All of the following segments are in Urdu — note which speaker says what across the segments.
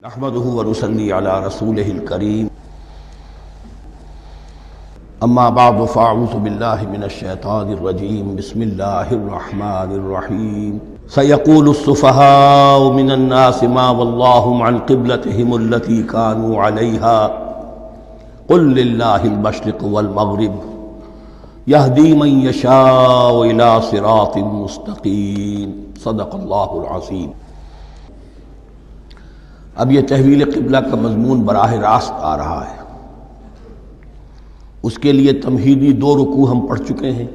Speaker 1: نحمده ونصلي على رسوله الكريم اما بعد فاعوذ بالله من الشيطان الرجيم بسم الله الرحمن الرحيم سيقول السفهاء من الناس ما واللهم عن قبلتهم التي كانوا عليها قل لله المشرق والمغرب يهدي من يشاء الى صراط مستقيم صدق الله العظيم۔ اب یہ تحویل قبلہ کا مضمون براہ راست آ رہا ہے۔ اس کے لیے تمہیدی 2 رکوع ہم پڑھ چکے ہیں۔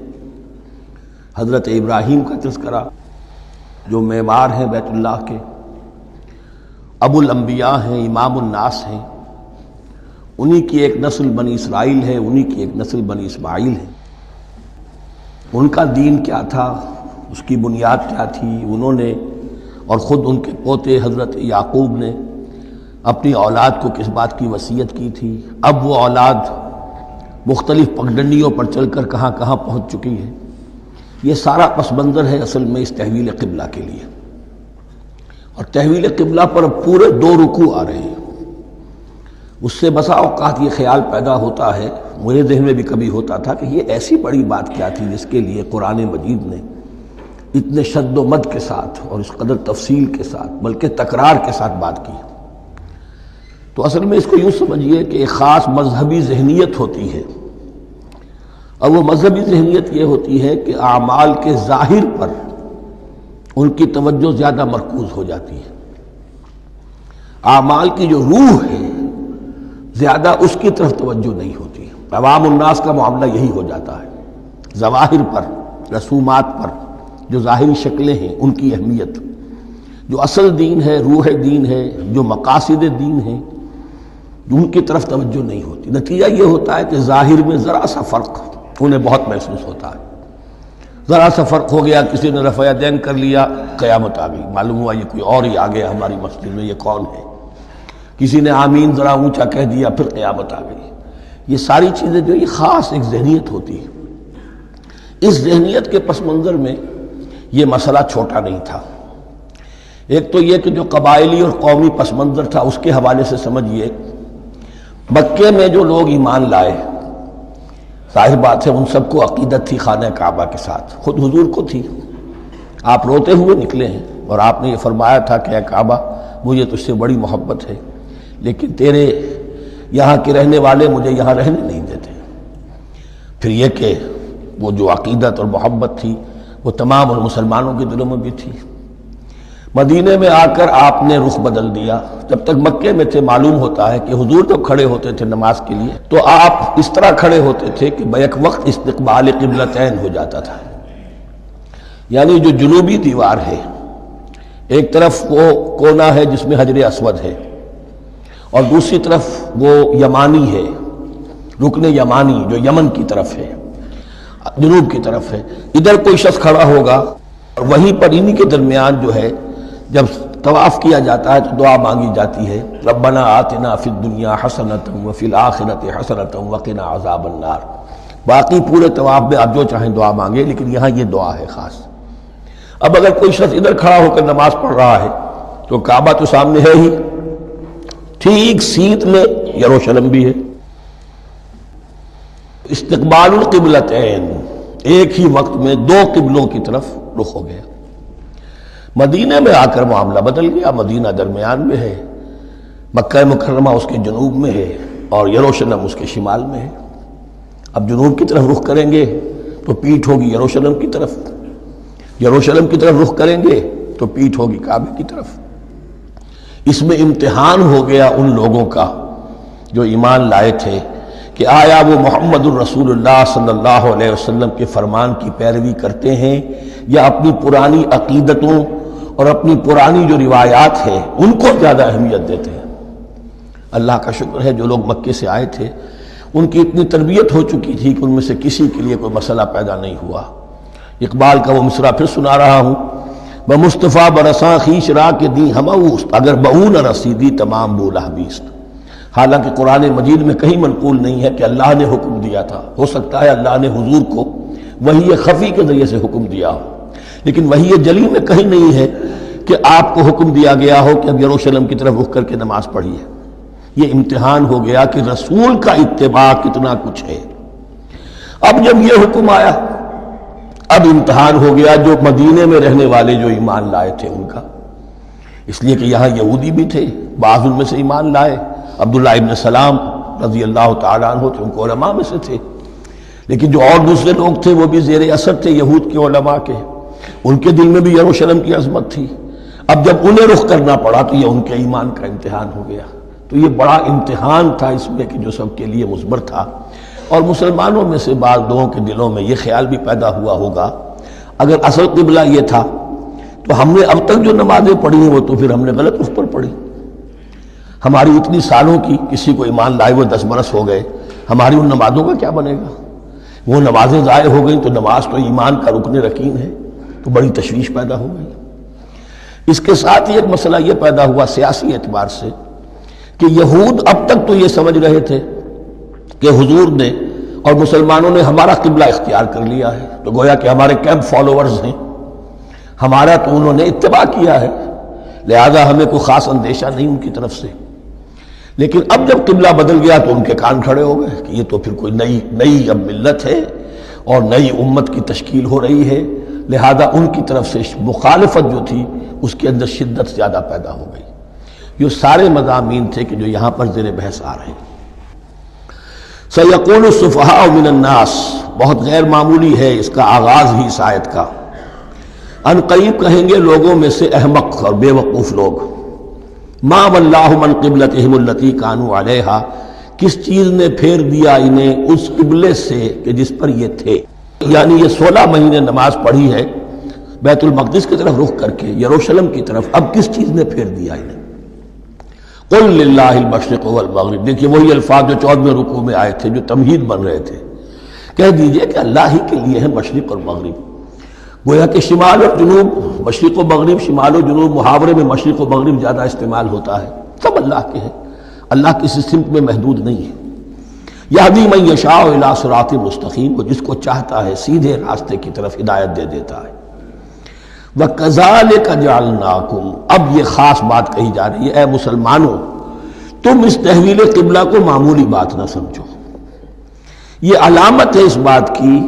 Speaker 1: حضرت ابراہیم کا تذکرہ جو معمار ہیں بیت اللہ کے، ابو الانبیاء ہیں، امام الناس ہیں، انہی کی ایک نسل بنی اسرائیل ہے، انہی کی ایک نسل بنی اسماعیل ہے۔ ان کا دین کیا تھا، اس کی بنیاد کیا تھی، انہوں نے اور خود ان کے پوتے حضرت یعقوب نے اپنی اولاد کو کس بات کی وصیت کی تھی۔ اب وہ اولاد مختلف پگڈنڈیوں پر چل کر کہاں کہاں پہنچ چکی ہے۔ یہ سارا پس منظر ہے اصل میں اس تحویل قبلہ کے لیے، اور تحویل قبلہ پر پورے 2 رکوع آ رہے ہیں۔ اس سے بسا اوقات یہ خیال پیدا ہوتا ہے، میرے ذہن میں بھی کبھی ہوتا تھا کہ یہ ایسی بڑی بات کیا تھی جس کے لیے قرآن مجید نے اتنے شد و مد کے ساتھ اور اس قدر تفصیل کے ساتھ بلکہ تکرار کے ساتھ بات کی۔ تو اصل میں اس کو یوں سمجھیے کہ ایک خاص مذہبی ذہنیت ہوتی ہے، اور وہ مذہبی ذہنیت یہ ہوتی ہے کہ اعمال کے ظاہر پر ان کی توجہ زیادہ مرکوز ہو جاتی ہے، اعمال کی جو روح ہے زیادہ اس کی طرف توجہ نہیں ہوتی۔ عوام الناس کا معاملہ یہی ہو جاتا ہے، ظواہر پر، رسومات پر، جو ظاہری شکلیں ہیں ان کی اہمیت، جو اصل دین ہے، روح دین ہے، جو مقاصد دین ہیں، ان کی طرف توجہ نہیں ہوتی۔ نتیجہ یہ ہوتا ہے کہ ظاہر میں ذرا سا فرق انہیں بہت محسوس ہوتا ہے۔ ذرا سا فرق ہو گیا، کسی نے رفع یدین کر لیا، قیامت آ گئی، معلوم ہوا یہ کوئی اور ہی آ گیا ہماری مسجد میں، یہ کون ہے؟ کسی نے آمین ذرا اونچا کہہ دیا، پھر قیامت آ گئی۔ یہ ساری چیزیں جو یہ خاص ایک ذہنیت ہوتی ہے۔ اس ذہنیت کے پس منظر میں یہ مسئلہ چھوٹا نہیں تھا۔ ایک تو یہ کہ جو قبائلی اور قومی پس منظر تھا اس کے حوالے سے سمجھیے، مکے میں جو لوگ ایمان لائے، ظاہر بات ہے ان سب کو عقیدت تھی خانہ کعبہ کے ساتھ، خود حضور کو تھی۔ آپ روتے ہوئے نکلے ہیں اور آپ نے یہ فرمایا تھا کہ اے کعبہ مجھے تجھ سے بڑی محبت ہے، لیکن تیرے یہاں کے رہنے والے مجھے یہاں رہنے نہیں دیتے۔ پھر یہ کہ وہ جو عقیدت اور محبت تھی وہ تمام اور مسلمانوں کے دلوں میں بھی تھی۔ مدینے میں آ کر آپ نے رخ بدل دیا۔ جب تک مکے میں تھے معلوم ہوتا ہے کہ حضور جب کھڑے ہوتے تھے نماز کے لیے تو آپ اس طرح کھڑے ہوتے تھے کہ بیک وقت استقبال قبلتین ہو جاتا تھا، یعنی جو جنوبی دیوار ہے، ایک طرف وہ کونا ہے جس میں حجر اسود ہے، اور دوسری طرف وہ یمانی ہے، رکن یمانی جو یمن کی طرف ہے، جنوب کی طرف ہے۔ ادھر کوئی شخص کھڑا ہوگا اور وہیں پر انہی کے درمیان جو ہے جب طواف کیا جاتا ہے تو دعا مانگی جاتی ہے، ربنا آتنا فی الدنیا حسنۃ وفی الآخرۃ حسنۃ وقنا عذاب النار۔ باقی پورے طواف میں آپ جو چاہیں دعا مانگے، لیکن یہاں یہ دعا ہے خاص۔ اب اگر کوئی شخص ادھر کھڑا ہو کر نماز پڑھ رہا ہے تو کعبہ تو سامنے ہے ہی، ٹھیک سیدھ میں یروشلم بھی ہے۔ استقبال القبلتین، ایک ہی وقت میں 2 قبلوں کی طرف رخ ہو گیا۔ مدینہ میں آ کر معاملہ بدل گیا، مدینہ درمیان میں ہے، مکہ مکرمہ اس کے جنوب میں ہے اور یروشلم اس کے شمال میں ہے۔ اب جنوب کی طرف رخ کریں گے تو پیٹھ ہوگی یروشلم کی طرف، یروشلم کی طرف رخ کریں گے تو پیٹھ ہوگی کعبے کی طرف۔ اس میں امتحان ہو گیا ان لوگوں کا جو ایمان لائے تھے کہ آیا وہ محمد الرسول اللہ صلی اللہ علیہ وسلم کے فرمان کی پیروی کرتے ہیں یا اپنی پرانی عقیدتوں اور اپنی پرانی جو روایات ہیں ان کو زیادہ اہمیت دیتے ہیں۔ اللہ کا شکر ہے جو لوگ مکے سے آئے تھے ان کی اتنی تربیت ہو چکی تھی کہ ان میں سے کسی کے لیے کوئی مسئلہ پیدا نہیں ہوا۔ اقبال کا وہ مصرع پھر سنا رہا ہوں، بمصطفیٰ برساں خیش را کے دی ہماوست اگر بہو نہ رسیدی تمام بولا بیست۔ حالانکہ قرآن مجید میں کہیں منقول نہیں ہے کہ اللہ نے حکم دیا تھا، ہو سکتا ہے اللہ نے حضور کو وحی خفی کے ذریعے سے حکم دیا ہو، لیکن وحی جلی میں کہیں نہیں ہے کہ آپ کو حکم دیا گیا ہو کہ اب یروشلم کی طرف رخ کر کے نماز پڑھی ہے۔ یہ امتحان ہو گیا کہ رسول کا اتباع کتنا کچھ ہے۔ اب جب یہ حکم آیا، اب امتحان ہو گیا جو مدینے میں رہنے والے جو ایمان لائے تھے ان کا، اس لیے کہ یہاں یہودی بھی تھے، بعض ان میں سے ایمان لائے۔ عبداللہ ابن سلام رضی اللہ تعالیٰ عنہ تھے، ان کو علماء میں سے تھے، لیکن جو اور دوسرے لوگ تھے وہ بھی زیر اثر تھے یہود کے علماء کے، ان کے دل میں بھی یروشلم کی عظمت تھی۔ اب جب انہیں رخ کرنا پڑا تو یہ ان کے ایمان کا امتحان ہو گیا۔ تو یہ بڑا امتحان تھا اس میں کہ جو سب کے لیے مثبر تھا، اور مسلمانوں میں سے بعض لوگوں کے دلوں میں یہ خیال بھی پیدا ہوا ہوگا اگر اصل قبلہ یہ تھا تو ہم نے اب تک جو نمازیں پڑھی ہیں وہ تو پھر ہم نے غلط اس پر پڑھی۔ ہماری اتنی سالوں کی، کسی کو ایمان لائے ہوئے 10 برس ہو گئے، ہماری ان نمازوں کا کیا بنے گا؟ وہ نمازیں ضائع ہو گئیں تو نماز تو ایمان کا رکن رکین ہے، تو بڑی تشویش پیدا ہو گئی۔ اس کے ساتھ ہی ایک مسئلہ یہ پیدا ہوا سیاسی اعتبار سے کہ یہود اب تک تو یہ سمجھ رہے تھے کہ حضور نے اور مسلمانوں نے ہمارا قبلہ اختیار کر لیا ہے، تو گویا کہ ہمارے کیمپ فالوورز ہیں، ہمارا تو انہوں نے اتباع کیا ہے، لہذا ہمیں کوئی خاص اندیشہ نہیں ان کی طرف سے۔ لیکن اب جب قبلہ بدل گیا تو ان کے کان کھڑے ہو گئے کہ یہ تو پھر کوئی نئی اب ملت ہے اور نئی امت کی تشکیل ہو رہی ہے، لہذا ان کی طرف سے مخالفت جو تھی اس کے اندر شدت زیادہ پیدا ہو گئی۔ یہ سارے مضامین تھے کہ جو یہاں پر زیر بحث آ رہے ہیں۔ سَيَقُولُ السُّفَهَاءُ مِنَ النَّاسِ، بہت غیر معمولی ہے اس کا آغاز ہی اس آیت کا۔ ان قریب کہیں گے لوگوں میں سے احمق اور بے وقوف لوگ، ما وَلَّاهُمْ عَنْ قِبْلَتِهِمُ الَّتِي كَانُوا عَلَيْهَا، کس چیز نے پھیر دیا انہیں اس قبلے سے کہ جس پر یہ تھے۔ یعنی یہ 16 مہینے نماز پڑھی ہے بیت المقدس کی طرف رخ کر کے، یروشلم کی طرف، اب کس چیز نے پھیر دیا انہیں؟ قُلْ لِلَّهِ الْمَشْرِقُ وَالْمَغْرِبُ، دیکھیے وہی الفاظ جو 14ویں رکوع میں آئے تھے جو تمہید بن رہے تھے، کہہ دیجئے کہ اللہ ہی کے لیے ہے مشرق اور مغرب۔ گویا کہ شمال اور جنوب، مشرق و مغرب، شمال و جنوب، محاورے میں مشرق و مغرب زیادہ استعمال ہوتا ہے، سب اللہ کے ہیں، اللہ کسی سمت میں محدود نہیں ہے۔ یہدی من یشاء الی صراط مستقیم، وہ جس کو چاہتا ہے سیدھے راستے کی طرف ہدایت دے دیتا ہے۔ وَكَذَلِكَ جَعَلْنَاكُمْ، اب یہ خاص بات کہی جا رہی ہے، اے مسلمانوں تم اس تحویل قبلہ کو معمولی بات نہ سمجھو، یہ علامت ہے اس بات کی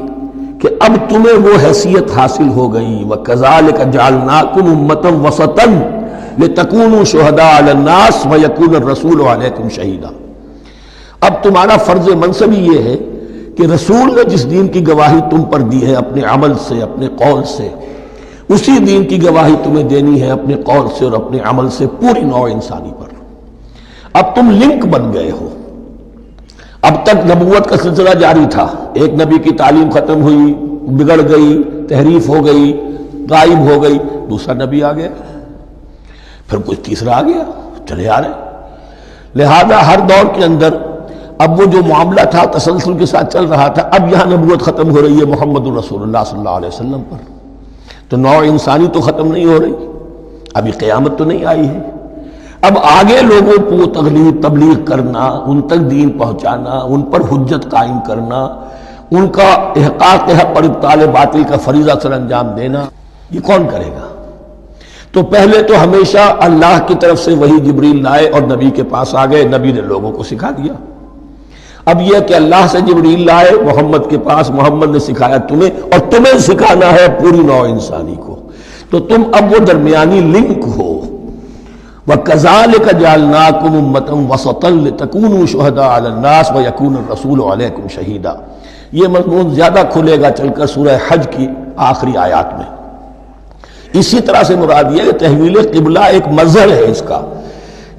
Speaker 1: کہ اب تمہیں وہ حیثیت حاصل ہو گئی۔ وَكَذَلِكَ جَعَلْنَاكُمْ أُمَّةً وَسَطًا لِتَكُونُوا شُهَدَاءَ عَلَى النَّاسِ وَيَكُونَ الرَّسُولُ عَلَيْكُمْ شَهِيدًا، اب تمہارا فرض منصب یہ ہے کہ رسول نے جس دین کی گواہی تم پر دی ہے اپنے عمل سے، اپنے قول سے، اسی دین کی گواہی تمہیں دینی ہے اپنے قول سے اور اپنے عمل سے پوری نوع انسانی پر۔ اب تم لنک بن گئے ہو۔ اب تک نبوت کا سلسلہ جاری تھا، ایک نبی کی تعلیم ختم ہوئی، بگڑ گئی، تحریف ہو گئی، غائب ہو گئی، دوسرا نبی آ گیا، پھر کچھ تیسرا آ گیا، چلے آ رہے۔ لہذا ہر دور کے اندر اب وہ جو معاملہ تھا تسلسل کے ساتھ چل رہا تھا، اب یہاں نبوت ختم ہو رہی ہے محمد رسول اللہ صلی اللہ علیہ وسلم پر، تو نوع انسانی تو ختم نہیں ہو رہی، ابھی قیامت تو نہیں آئی ہے۔ اب آگے لوگوں کو تبلیغ کرنا، ان تک دین پہنچانا، ان پر حجت قائم کرنا، ان کا احقاق حق پر ابطال باطل کا فریضہ سر انجام دینا، یہ کون کرے گا؟ تو پہلے تو ہمیشہ اللہ کی طرف سے وہی جبریل لائے اور نبی کے پاس آ گئے، نبی نے لوگوں کو سکھا دیا۔ اب یہ کہ اللہ سے جبریل لائے محمد کے پاس، محمد نے سکھایا تمہیں، اور تمہیں سکھانا ہے پوری نوع انسانی کو، تو تم اب وہ درمیانی لنک ہو۔ وَكَذَلِكَ جَعَلْنَاكُمْ أُمَّةً وَسَطًا لِتَكُونُوا شُهَدَاءَ عَلَى النَّاسِ وَيَكُونَ الرَّسُولُ عَلَيْكُمْ شَهِيدًا۔ یہ مضمون زیادہ کھلے گا چل کر سورہ حج کی آخری آیات میں۔ اسی طرح سے مراد یہ کہ تحویل قبلہ ایک مظہر ہے اس کا،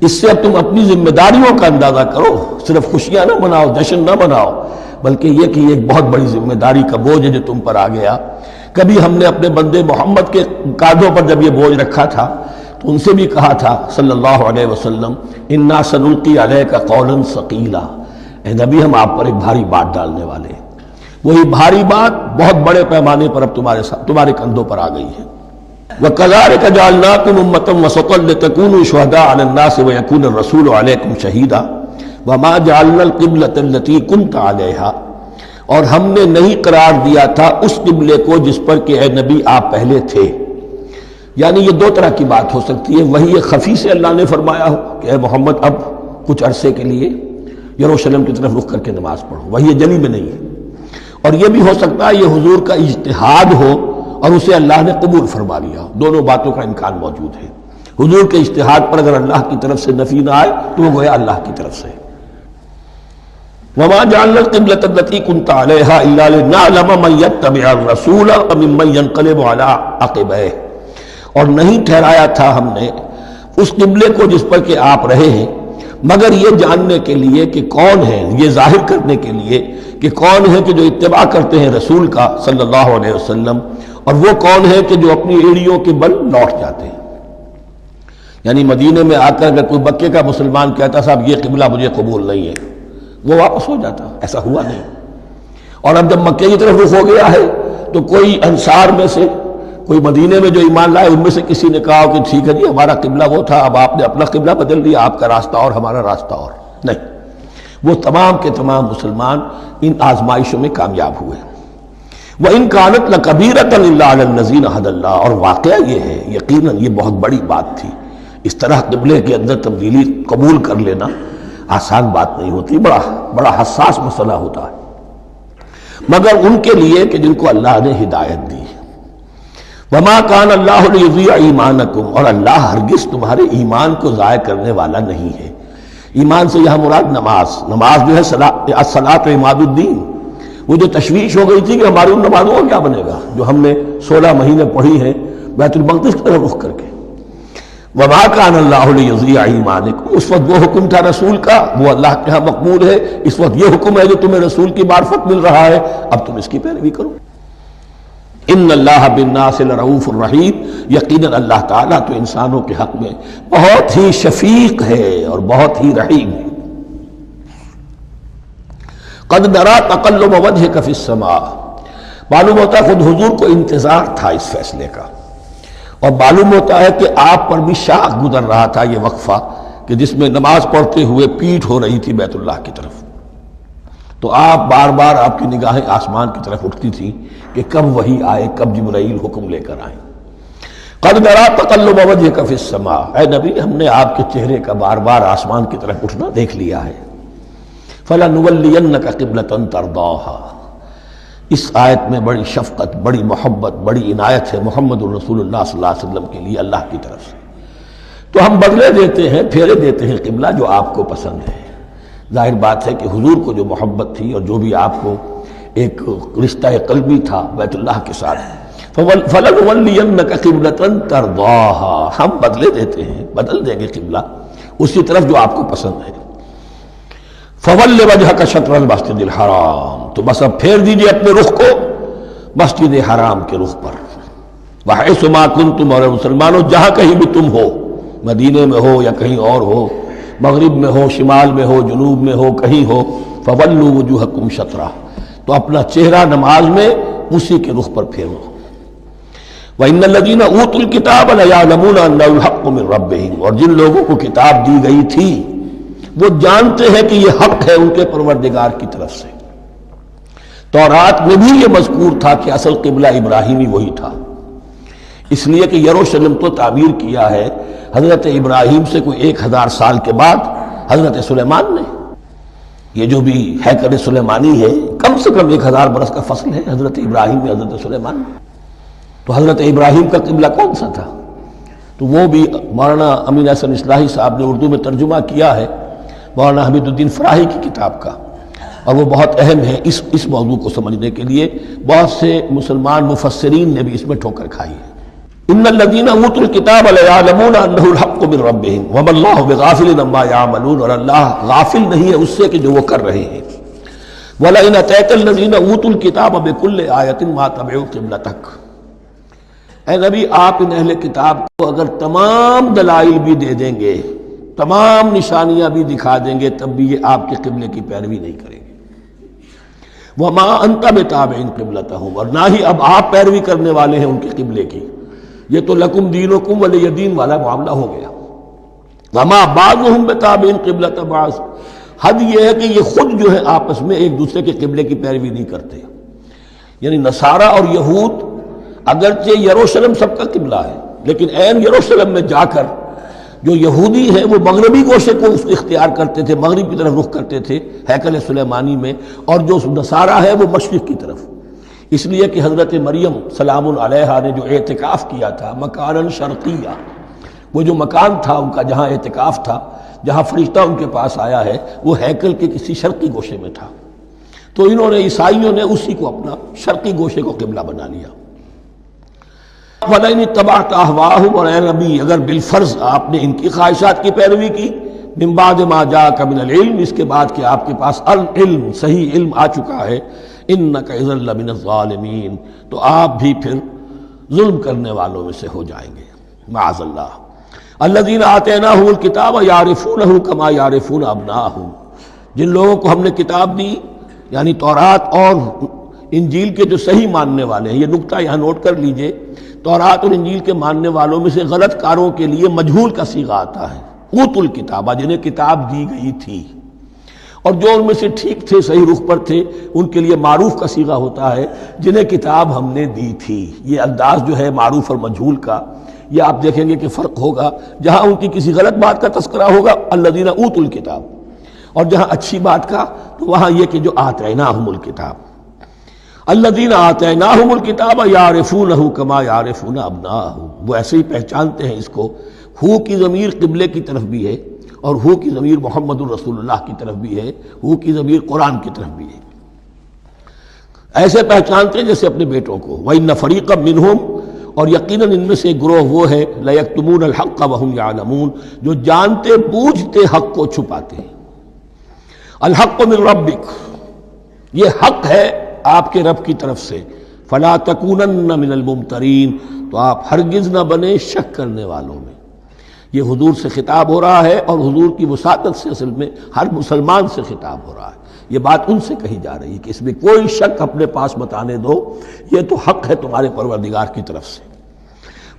Speaker 1: اس سے اب تم اپنی ذمہ داریوں کا اندازہ کرو، صرف خوشیاں نہ مناؤ، جشن نہ مناؤ، بلکہ یہ کہ یہ ایک بہت بڑی ذمہ داری کا بوجھ ہے جو تم پر آ گیا۔ کبھی ہم نے اپنے بندے محمد کے کاندھوں پر جب یہ بوجھ رکھا تھا تو ان سے بھی کہا تھا صلی اللہ علیہ وسلم، اِنَّا سَنُلْقِي عَلَيْكَ قَوْلًا ثَقِيلًا، اے نبی ہم آپ پر ایک بھاری بات ڈالنے والے ہیں۔ وہی بھاری بات بہت بڑے پیمانے پر اب تمہارے کندھوں پر آ گئی ہے۔ وَكَذَلِكَ جَعَلْنَاكُمْ أُمَّةً وَسَطًا لِتَكُونُوا شُهَدَاءَ عَلَى النَّاسِ وَيَكُونَ الرَّسُولُ عَلَيْكُمْ شَهِيدًا وَمَا جَعَلْنَا الْقِبْلَةَ الَّتِي كُنْتَ عَلَيْهَا، اور ہم نے نہیں قرار دیا تھا اس قبلے کو جس پر کہ اے نبی آپ پہلے تھے۔ یعنی یہ دو طرح کی بات ہو سکتی ہے، وہی خفی سے اللہ نے فرمایا ہو کہ اے محمد اب کچھ عرصے کے لیے یروشلم کی طرف رخ کر کے نماز پڑھو، وہی جلی میں نہیں ہے، اور یہ بھی ہو سکتا ہے یہ حضور کا اجتہاد ہو اور اسے اللہ نے قبول فرما لیا ہو، دونوں باتوں کا امکان موجود ہے۔ حضور کے اجتہاد پر اگر اللہ کی طرف سے نفی نہ آئے تو وہ گویا اللہ کی طرف سے۔ وَمَا جَعَلْنَا الْقِبْلَةَ الَّتِي كُنْتَ عَلَيْهَا إِلَّا لِنَعْلَمَ مَن يَتَّبِعُ الرَّسُولَ وَمِمَّن يَنقَلِبُ عَلَىٰ عَقِبَيْهِ، اور نہیں ٹھہرایا تھا ہم نے اس قبلے کو جس پر کہ آپ رہے ہیں مگر یہ جاننے کے لیے کہ کون ہے، یہ ظاہر کرنے کے لیے کہ کون ہے کہ جو اتباع کرتے ہیں رسول کا صلی اللہ علیہ وسلم، اور وہ کون ہے کہ جو اپنی ایڑیوں کے بل لوٹ جاتے ہیں۔ یعنی مدینے میں آ کر اگر کوئی مکے کا مسلمان کہتا صاحب یہ قبلہ مجھے قبول نہیں ہے، وہ واپس ہو جاتا، ایسا ہوا نہیں۔ اور اب جب مکے کی طرف رخ ہو گیا ہے تو کوئی انصار میں سے، کوئی مدینے میں جو ایمان لائے ان میں سے کسی نے کہا کہ ٹھیک ہے جی ہمارا قبلہ وہ تھا، اب آپ نے اپنا قبلہ بدل دیا، آپ کا راستہ اور ہمارا راستہ اور، نہیں، وہ تمام کے تمام مسلمان ان آزمائشوں میں کامیاب ہوئے۔ وَإِن كَانَتْ لَكَبِيرَةً إِلَّا عَلَى الَّذِينَ هَدَى اللَّهُ، اور واقعہ یہ ہے یقیناً یہ بہت بڑی بات تھی، اس طرح قبلے کے اندر تبدیلی قبول کر لینا آسان بات نہیں ہوتی، بڑا حساس مسئلہ ہوتا ہے، مگر ان کے لیے کہ جن کو اللہ نے ہدایت دی۔ وَمَا كَانَ اللَّهُ لِيُضِيعَ إِيمَانَكُمْ، اور اللہ ہرگز تمہارے ایمان کو ضائع کرنے والا نہیں ہے۔ ایمان سے یہاں مراد نماز جو ہے الصلاۃ عماد الدین، وہ جو تشویش ہو گئی تھی کہ ہماری ان نمازوں کا کیا بنے گا جو ہم نے 16 مہینے پڑھی ہیں بیت المقدس کی طرف رخ کر کے۔ وَمَا كَانَ اللَّهُ لِيُضِيعَ إِيمَانَكُمْ، اس وقت وہ حکم تھا رسول کا، وہ اللہ کے ہاں مقبول ہے، اس وقت یہ حکم ہے جو تمہیں رسول کی معرفت مل رہا ہے، اب تم اس کی پیروی کرو۔ ان اللہ بالناس لرؤوف الرحیم، یقیناً اللہ تعالیٰ تو انسانوں کے حق میں بہت ہی شفیق ہے اور بہت ہی رحیم ہے۔ قد نرى تقلب وجهك في السماء، معلوم ہوتا ہے خود حضور کو انتظار تھا اس فیصلے کا، اور معلوم ہوتا ہے کہ آپ پر بھی شاخ گزر رہا تھا یہ وقفہ کہ جس میں نماز پڑھتے ہوئے پیٹھ ہو رہی تھی بیت اللہ کی طرف، تو آپ بار بار آپ کی نگاہیں آسمان کی طرف اٹھتی تھی کہ کب وحی آئے، کب جبرائیل حکم لے کر آئیں۔ قد نرى تقلب وجهك في السماء، اے نبی ہم نے آپ کے چہرے کا بار بار آسمان کی طرف اٹھنا دیکھ لیا ہے۔ فَلَنُوَلِّيَنَّكَ قِبْلَةً تَرْضَاهَا، اس آیت میں بڑی شفقت، بڑی محبت، بڑی عنایت ہے محمد الرسول اللہ صلی اللہ علیہ وسلم کے لیے اللہ کی طرف سے، تو ہم بدلے دیتے ہیں، پھیرے دیتے ہیں قبلہ جو آپ کو پسند ہے۔ ظاہر بات ہے کہ حضور کو جو محبت تھی اور جو بھی آپ کو ایک رشتہ قلبی تھا بیت اللہ کے ساتھ، فَلَنُوَلِّيَنَّكَ قِبْلَةً تَرْضَاهَا، ہم بدلے دیتے ہیں، بدل دیں گے قبلہ اسی طرف جو آپ کو پسند ہے۔ فَوَلِّ وَجْهَكَ شَطْرَ الْمَسْجِدِ الْحَرَامِ، تو بس اب پھیر دیجئے اپنے رخ کو مسجد حرام کے رخ پر۔ وَحَيْثُ مَا كُنْتُمْ، اور مسلمانوں جہاں کہیں بھی تم ہو، مدینے میں ہو یا کہیں اور ہو، مغرب میں ہو، شمال میں ہو، جنوب میں ہو، کہیں ہو، فَوَلُّوا وُجُوهَكُمْ شَطْرَهُ، تو اپنا چہرہ نماز میں اسی کے رخ پر پھیرو۔ وَإِنَّ الَّذِينَ أُوتُوا الْكِتَابَ لَيَعْلَمُونَ أَنَّهُ الْحَقُّ مِنْ رَبِّهِمْ، اور جن لوگوں کو کتاب دی گئی تھی وہ جانتے ہیں کہ یہ حق ہے ان کے پروردگار کی طرف سے۔ تورات میں بھی یہ مذکور تھا کہ اصل قبلہ ابراہیمی وہی تھا، اس لیے کہ یروشلم تو تعمیر کیا ہے حضرت ابراہیم سے کوئی 1000 سال کے بعد حضرت سلیمان نے۔ یہ جو بھی ہیکل سلیمانی ہے کم سے کم 1000 برس کا فصل ہے حضرت ابراہیم میں حضرت سلیمان میں۔ تو حضرت ابراہیم کا قبلہ کون سا تھا؟ تو وہ بھی مولانا امین احسن اصلاحی صاحب نے اردو میں ترجمہ کیا ہے مولانا حمید الدین فراہی کی کتاب کا، اور وہ بہت اہم ہے اس موضوع کو سمجھنے کے لیے۔ بہت سے مسلمان مفسرین نے بھی اس میں ٹھوکر کھائی ہے۔ ان الذین اوتوا الکتاب لیعلمون انہ الحق من ربہم وما اللہ بغافل عما یعملون، اور اللہ غافل نہیں ہے اس سے کہ جو وہ کر رہے ہیں۔ ولئن اتیت الذین اوتوا الکتاب بکل آیۃ ما تبعوا قبلتک، اے نبی آپ ان اہل کتاب کو اگر تمام دلائل بھی دے دیں گے، تمام نشانیاں بھی دکھا دیں گے، تب بھی یہ آپ کے قبلے کی پیروی نہیں کریں گے۔ وما انت بتابع قبلتہم، اور نہ ہی اب آپ پیروی کرنے والے ہیں ان کے قبلے کی۔ یہ تو لکم دینکم ولی دین والا معاملہ ہو گیا۔ وما بعضهم بتابع قبلۃ بعض، حد یہ ہے کہ یہ خود جو ہے آپس میں ایک دوسرے کے قبلے کی پیروی نہیں کرتے۔ یعنی نصارہ اور یہود اگرچہ یروشلم سب کا قبلہ ہے، لیکن عین یروشلم میں جا کر جو یہودی ہیں وہ مغربی گوشے کو اختیار کرتے تھے، مغرب کی طرف رخ کرتے تھے ہیکل سلیمانی میں، اور جو نصارہ ہے وہ مشرق کی طرف، اس لیے کہ حضرت مریم سلام علیہا نے جو اعتکاف کیا تھا مکاناً شرقیہ، وہ جو مکان تھا ان کا جہاں اعتکاف تھا، جہاں فرشتہ ان کے پاس آیا ہے، وہ ہیکل کے کسی شرقی گوشے میں تھا، تو انہوں نے عیسائیوں نے اسی کو اپنا شرقی گوشے کو قبلہ بنا لیا۔ وَلَئِنِ اتَّبَعْتَ أَهْوَاءَهُمْ، اور اے نبی اگر بالفرض آپ نے ان کی خواہشات کی پیروی کی، من بعد ما جاءك من العلم، اس کے بعد کہ آپ کے پاس العلم صحیح علم آ چکا ہے، انک اذا لمن الظالمین، تو آپ بھی پھر ظلم کرنے والوں میں سے ہو جائیں گے، معاذ اللہ۔ الذین آتیناہم الکتاب یعرفونہ کما یعرفون ابناءہم، جن لوگوں کو ہم نے کتاب دی یعنی تورات اور انجیل کے جو صحیح ماننے والے ہیں، یہ نکتہ یہاں نوٹ کر لیجئے، تورات اور انجیل کے ماننے والوں میں سے غلط کاروں کے لیے مجہول کا صیغہ آتا ہے، اوتوا الکتابہ، جنہیں کتاب دی گئی تھی، اور جو ان میں سے ٹھیک تھے صحیح رخ پر تھے ان کے لیے معروف کا صیغہ ہوتا ہے جنہیں کتاب ہم نے دی تھی۔ یہ انداز جو ہے معروف اور مجہول کا، یہ آپ دیکھیں گے کہ فرق ہوگا، جہاں ان کی کسی غلط بات کا تذکرہ ہوگا الذین اوتوا الکتاب، اور جہاں اچھی بات کا تو وہاں یہ کہ جو آتیناہم الکتاب، الذین آتیناہم الکتاب یعرفونہ کما یعرفون ابناءہم، وہ ایسے ہی پہچانتے ہیں اس کو۔ ہو کی ضمیر قبلے کی طرف بھی ہے، اور ہو کی ضمیر محمد الرسول اللہ کی طرف بھی ہے، ہو کی ضمیر قرآن کی طرف بھی ہے، ایسے پہچانتے ہیں جیسے اپنے بیٹوں کو۔ وَإِنَّ فَرِيقًا مِّنْهُمْ، اور یقیناً ان میں سے ایک گروہ وہ ہے لَيَكْتُمُونَ الْحَقَّ وَهُمْ يَعْلَمُونَ، جو جانتے بوجھتے حق کو چھپاتے ہیں۔ الحق من ربک، یہ حق ہے آپ کے رب کی طرف سے، فلا تکونن من الممترین، تو آپ ہرگز نہ بنے شک کرنے والوں میں۔ یہ حضور سے خطاب ہو رہا ہے، اور حضور کی وساطت سے اصل میں ہر مسلمان سے خطاب ہو رہا ہے، یہ بات ان سے کہی جا رہی ہے کہ اس میں کوئی شک اپنے پاس بتانے دو، یہ تو حق ہے تمہارے پروردگار کی طرف سے۔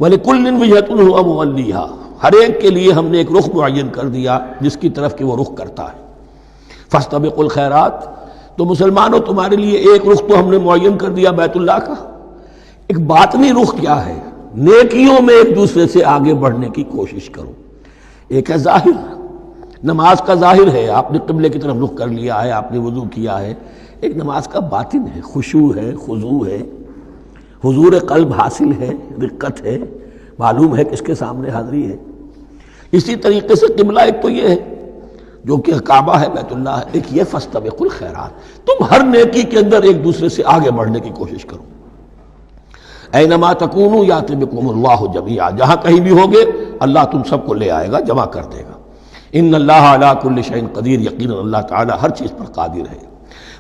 Speaker 1: وَلِكُلٍّ وِجْهَةٌ هُوَ مُوَلِّيهَا، ہر ایک کے لیے ہم نے ایک رخ معین کر دیا جس کی طرف کہ وہ رخ کرتا ہے۔ فَاسْتَبِقُوا الْخَيْرَاتِ، تو مسلمانوں تمہارے لیے ایک رخ تو ہم نے معین کر دیا بیت اللہ کا، ایک باطنی رخ کیا ہے؟ نیکیوں میں ایک دوسرے سے آگے بڑھنے کی کوشش کرو۔ ایک ہے ظاہر، نماز کا ظاہر ہے، آپ نے قبلے کی طرف رخ کر لیا ہے، آپ نے وضو کیا ہے، ایک نماز کا باطن ہے، خشوع ہے، خضوع ہے، حضور قلب حاصل ہے، رقت ہے، معلوم ہے کس کے سامنے حاضری ہے۔ اسی طریقے سے قبلہ ایک تو یہ ہے جو کہ کعبہ ہے، بیت اللہ ہے، ایک یہ فاستبقوا الخیرات، تم ہر نیکی کے اندر ایک دوسرے سے آگے بڑھنے کی کوشش کرو۔ اینما تکونوا یأتی بکم اللہ جمیعا، جہاں کہیں بھی ہوگے اللہ تم سب کو لے آئے گا، جمع کر دے گا۔ ان اللہ علی کل شیء قدیر، یقیناً اللہ تعالی ہر چیز پر قادر ہے۔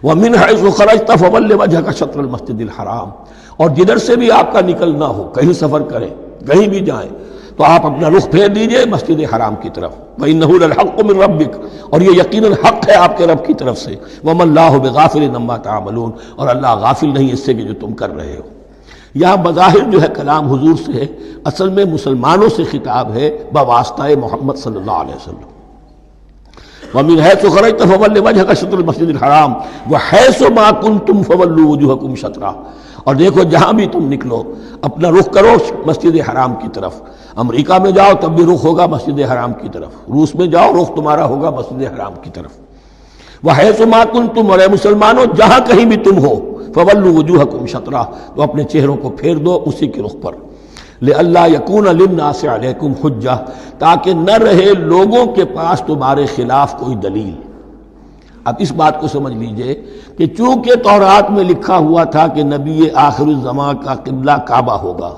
Speaker 1: ومن حیث خرجت فول وجهک شطر المسجد الحرام، اور جدھر سے بھی آپ کا نکلنا ہو، کہیں سفر کریں، کہیں بھی جائیں، تو آپ اپنا رخ پھیر دیجئے مسجد حرام کی طرف۔ وَإِنَّهُ لَلْحَقُّ مِن رَبِّكَ، اور یہ یقیناً حق ہے آپ کے رب کی طرف سے۔ وَمَا اللَّهُ بِغَافِلٍ عَمَّا تَعْمَلُونَ، اور اللہ غافل نہیں اس سے کہ جو تم کر رہے ہو۔ یہاں بظاہر جو ہے کلام حضور سے ہے، اصل میں مسلمانوں سے خطاب ہے بواسطہ محمد صلی اللہ علیہ وسلم۔ وَمِنْ حَيْثُ خَرَجْتَ فَوَلِّ وَجْهَكَ شَطْرَ الْمَسْجِدِ الْحَرَامِ وَحَيْثُ مَا كُنْتُمْ فَوَلُّوا وُجُوهَكُمْ شَطْرَهُ، اور دیکھو جہاں بھی تم نکلو اپنا رخ کرو مسجد حرام کی طرف۔ امریکہ میں جاؤ تب بھی رخ ہوگا مسجد حرام کی طرف، روس میں جاؤ رخ تمہارا ہوگا مسجد حرام کی طرف۔ وَحَيْثُ مَا كُنْتُمْ، اور اے مسلمانوں جہاں کہیں بھی تم ہو، فَوَلُّوا وُجُوهَكُمْ شَطْرَهُ، تو اپنے چہروں کو پھیر دو اسی کے رخ پر۔ لِأَلَّا يَكُونَ لِلنَّاسِ عَلَيْكُمْ حُجَّةٌ، تاکہ نہ رہے لوگوں کے پاس تمہارے خلاف کوئی دلیل۔ اب اس بات کو سمجھ لیجئے کہ چونکہ تورات میں لکھا ہوا تھا کہ نبی آخر الزمان کا قبلہ کعبہ ہوگا،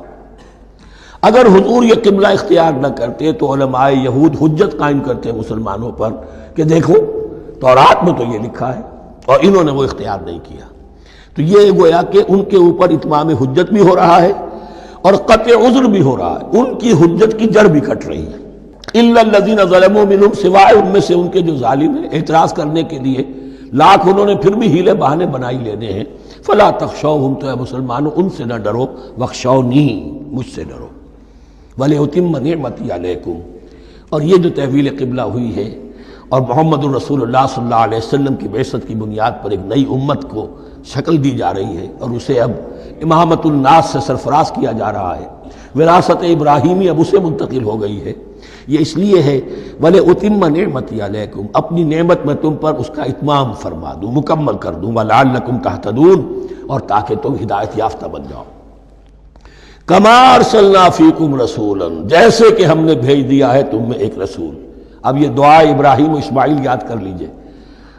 Speaker 1: اگر حضور یہ قبلہ اختیار نہ کرتے تو علماء یہود حجت قائم کرتے مسلمانوں پر کہ دیکھو تورات میں تو یہ لکھا ہے اور انہوں نے وہ اختیار نہیں کیا۔ تو یہ گویا کہ ان کے اوپر اتمام حجت بھی ہو رہا ہے اور قطع عذر بھی ہو رہا ہے، ان کی حجت کی جڑ بھی کٹ رہی ہے۔ الا الذین ظلموا منہم، سوائے ان میں سے ان کے جو ظالم ہیں، اعتراض کرنے کے لیے لاکھ انہوں نے پھر بھی ہیلے بہانے بنائی لینے ہیں۔ فلا تخشوہم، تو اے مسلمانوں ان سے نہ ڈرو، واخشونی، مجھ سے ڈرو۔ وَلِأُتِمَّ نِعْمَتِي عَلَيْكُمْ، اور یہ جو تحویل قبلہ ہوئی ہے اور محمد الرسول اللہ صلی اللہ علیہ وسلم کی بعثت کی بنیاد پر ایک نئی امت کو شکل دی جا رہی ہے اور اسے اب امامت الناس سے سرفراز کیا جا رہا ہے، وراثت ابراہیمی اب اسے منتقل ہو گئی ہے۔ یہ اس لیے ہے وَلِأُتِمَّ نِعْمَتِي عَلَيْكُمْ، اپنی نعمت میں تم پر اس کا اتمام فرما دوں، مکمل کر دوں، وَلَعَلَّكُمْ تَهْتَدُونَ، اور تاکہ تم ہدایت یافتہ بن جاؤ۔ کما ارسلنا فیکم رسولا، جیسے کہ ہم نے بھیج دیا ہے تم میں ایک رسول۔ اب یہ دعا ابراہیم و اسماعیل یاد کر لیجئے،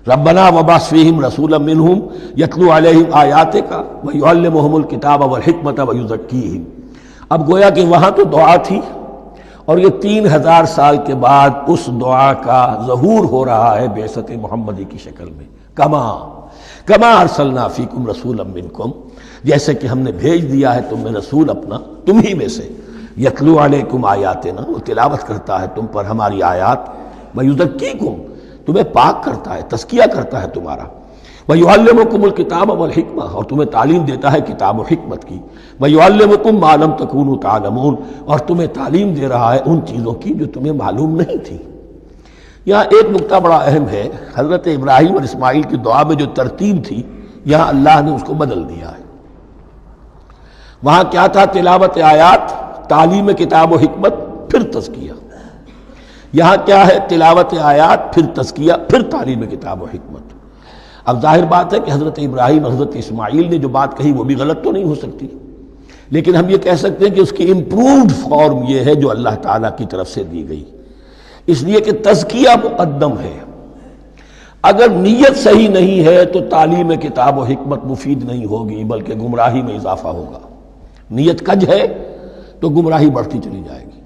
Speaker 1: ربنا وبعث فیہم رسولا منہم یتلو علیہم آیاتک ویعلمہم الکتاب والحکمت ویزکیہم۔ اب گویا کہ وہاں تو دعا تھی، اور یہ 3000 سال کے بعد اس دعا کا ظہور ہو رہا ہے بعثت محمدی کی شکل میں۔ کما ارسلنا فیکم رسولا منکم، جیسے کہ ہم نے بھیج دیا ہے تم میں رسول اپنا، تم ہی میں سے، یتلو علیکم آیاتنا، وہ تلاوت کرتا ہے تم پر ہماری آیات، ویزکیکم، تمہیں پاک کرتا ہے، تزکیہ کرتا ہے تمہارا، ویعلمکم الکتاب والحکمہ، اور تمہیں تعلیم دیتا ہے کتاب و حکمت کی، ویعلمکم ما لم تکونوا تعلمون، اور تمہیں تعلیم دے رہا ہے ان چیزوں کی جو تمہیں معلوم نہیں تھی۔ یہاں ایک نکتہ بڑا اہم ہے، حضرت ابراہیم اور اسماعیل کی دعا میں جو ترتیب تھی یہاں اللہ نے اس کو بدل دیا ہے۔ وہاں کیا تھا؟ تلاوت آیات، تعلیم کتاب و حکمت، پھر تزکیہ۔ یہاں کیا ہے؟ تلاوت آیات، پھر تزکیہ، پھر تعلیم کتاب و حکمت۔ اب ظاہر بات ہے کہ حضرت ابراہیم حضرت اسماعیل نے جو بات کہی وہ بھی غلط تو نہیں ہو سکتی، لیکن ہم یہ کہہ سکتے ہیں کہ اس کی امپرووڈ فارم یہ ہے جو اللہ تعالیٰ کی طرف سے دی گئی، اس لیے کہ تزکیہ مقدم ہے۔ اگر نیت صحیح نہیں ہے تو تعلیم کتاب و حکمت مفید نہیں ہوگی بلکہ گمراہی میں اضافہ ہوگا۔ نیت کج ہے تو گمراہی بڑھتی چلی جائے گی،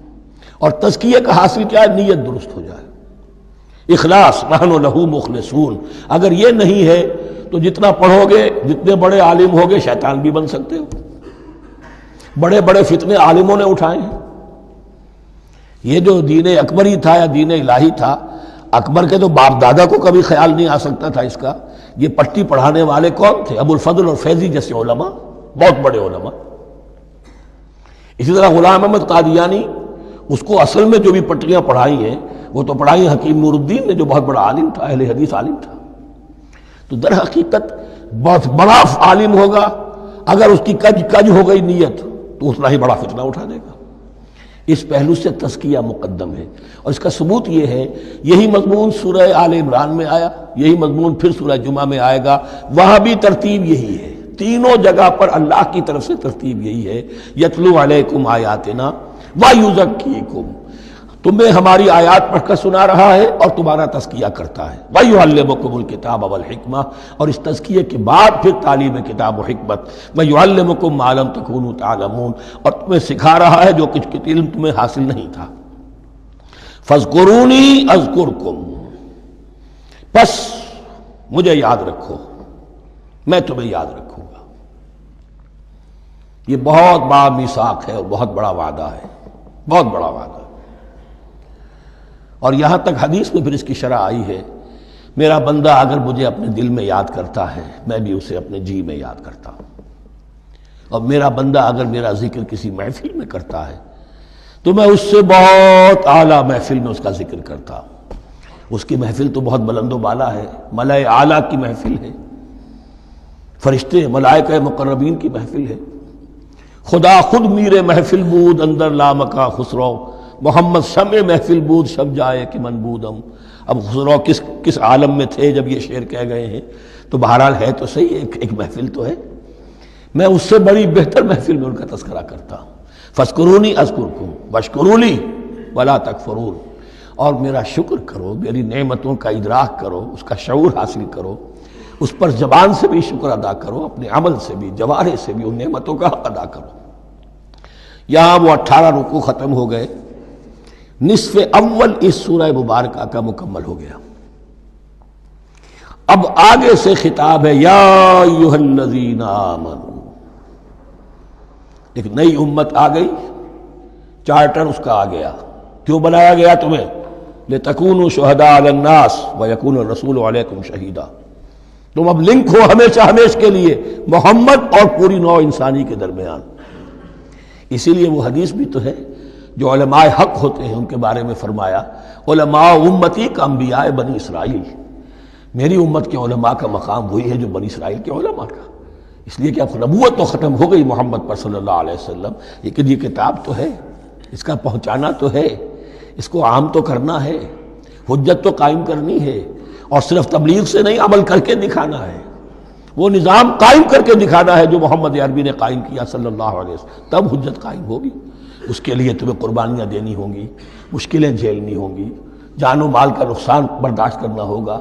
Speaker 1: اور تزکیہ کا حاصل کیا ہے؟ نیت درست ہو جائے، اخلاص، نحن لہ مخلصون۔ اگر یہ نہیں ہے تو جتنا پڑھو گے، جتنے بڑے عالم ہوگے، شیطان بھی بن سکتے ہو۔ بڑے بڑے فتنے عالموں نے اٹھائے ہیں۔ یہ جو دین اکبری تھا یا دین الہی تھا، اکبر کے تو باپ دادا کو کبھی خیال نہیں آ سکتا تھا اس کا۔ یہ پٹی پڑھانے والے کون تھے؟ ابو الفضل اور فیضی جیسے علماء، بہت بڑے علماء۔ اسی طرح غلام احمد قادیانی، اس کو اصل میں جو بھی پٹیاں پڑھائی ہیں وہ تو پڑھائی حکیم نور الدین نے، جو بہت بڑا عالم تھا، اہل حدیث عالم تھا۔ تو در حقیقت بہت بڑا عالم ہوگا، اگر اس کی کج ہو گئی نیت تو اتنا ہی بڑا فتنہ اٹھا دے گا۔ اس پہلو سے تزکیہ مقدم ہے، اور اس کا ثبوت یہ ہے، یہی مضمون سورہ آل عمران میں آیا، یہی مضمون پھر سورہ جمعہ میں آئے گا، وہاں بھی ترتیب یہی ہے۔ تینوں جگہ پر اللہ کی طرف سے ترتیب یہی ہے، یتلو علیکم آیاتنا ویزکیکم، تمہیں ہماری آیات پڑھ کر سنا رہا ہے اور تمہارا تزکیہ کرتا ہے، ویعلمکم الکتاب والحکمہ، اور اس تزکیے کے بعد پھر تعلیم کتاب و حکمت، ویعلمکم ما لم تکونوا تعلمون، اور تمہیں سکھا رہا ہے جو کچھ علم تمہیں حاصل نہیں تھا۔ فاذکرونی اذکرکم، پس مجھے یاد رکھو، میں تمہیں یاد رکھوں گا۔ یہ بہت بڑا میثاق ہے اور بہت بڑا وعدہ ہے، بہت بڑا وعدہ۔ اور یہاں تک حدیث میں پھر اس کی شرح آئی ہے، میرا بندہ اگر مجھے اپنے دل میں یاد کرتا ہے میں بھی اسے اپنے جی میں یاد کرتا ہوں، اور میرا بندہ اگر میرا ذکر کسی محفل میں کرتا ہے تو میں اس سے بہت اعلیٰ محفل میں اس کا ذکر کرتا ہوں۔ اس کی محفل تو بہت بلند و بالا ہے، ملائے اعلیٰ کی محفل ہے، فرشتے ملائکہ مقربین کی محفل ہے۔ خدا خود میر محفل بود اندر لامکا خسرو، محمد شمع محفل بود شب جائے کہ من بودم۔ اب خسرو کس عالم میں تھے جب یہ شعر کہہ گئے ہیں، تو بہرحال ہے تو صحیح، ایک محفل تو ہے، میں اس سے بڑی بہتر محفل میں ان کا تذکرہ کرتا ہوں۔ فاذکرونی اذکرکم واشکروا لی ولا تکفرون، اور میرا شکر کرو، میری نعمتوں کا ادراک کرو، اس کا شعور حاصل کرو، اس پر زبان سے بھی شکر ادا کرو، اپنے عمل سے بھی، جوارح سے بھی ان نعمتوں کا حق ادا کرو۔ یہاں وہ 18 رکوع ختم ہو گئے، نصف اول اس سورہ مبارکہ کا مکمل ہو گیا۔ اب آگے سے خطاب ہے، یا ایھا الذین آمنوا، ایک نئی امت آ گئی، چارٹر اس کا آ گیا۔ کیوں بنایا گیا تمہیں؟ لتکونوا شہداء علی الناس ویکون الرسول علیکم شہیدا، تم اب لنک ہو ہمیشہ ہمیشہ کے لیے محمد اور پوری نوع انسانی کے درمیان۔ اسی لیے وہ حدیث بھی تو ہے جو علماء حق ہوتے ہیں ان کے بارے میں فرمایا، علماء امتی کا انبیاء بنی اسرائیل، میری امت کے علماء کا مقام وہی ہے جو بنی اسرائیل کے علماء کا۔ اس لیے کہ اب نبوت تو ختم ہو گئی محمد پر صلی اللہ علیہ وسلم، لیکن یہ کتاب تو ہے، اس کا پہنچانا تو ہے، اس کو عام تو کرنا ہے، حجت تو قائم کرنی ہے، اور صرف تبلیغ سے نہیں، عمل کر کے دکھانا ہے، وہ نظام قائم کر کے دکھانا ہے جو محمد عربی نے قائم کیا صلی اللہ علیہ وسلم، تب حجت قائم ہوگی۔ اس کے لیے تمہیں قربانیاں دینی ہوں گی، مشکلیں جھیلنی ہوں گی، جان و مال کا نقصان برداشت کرنا ہوگا،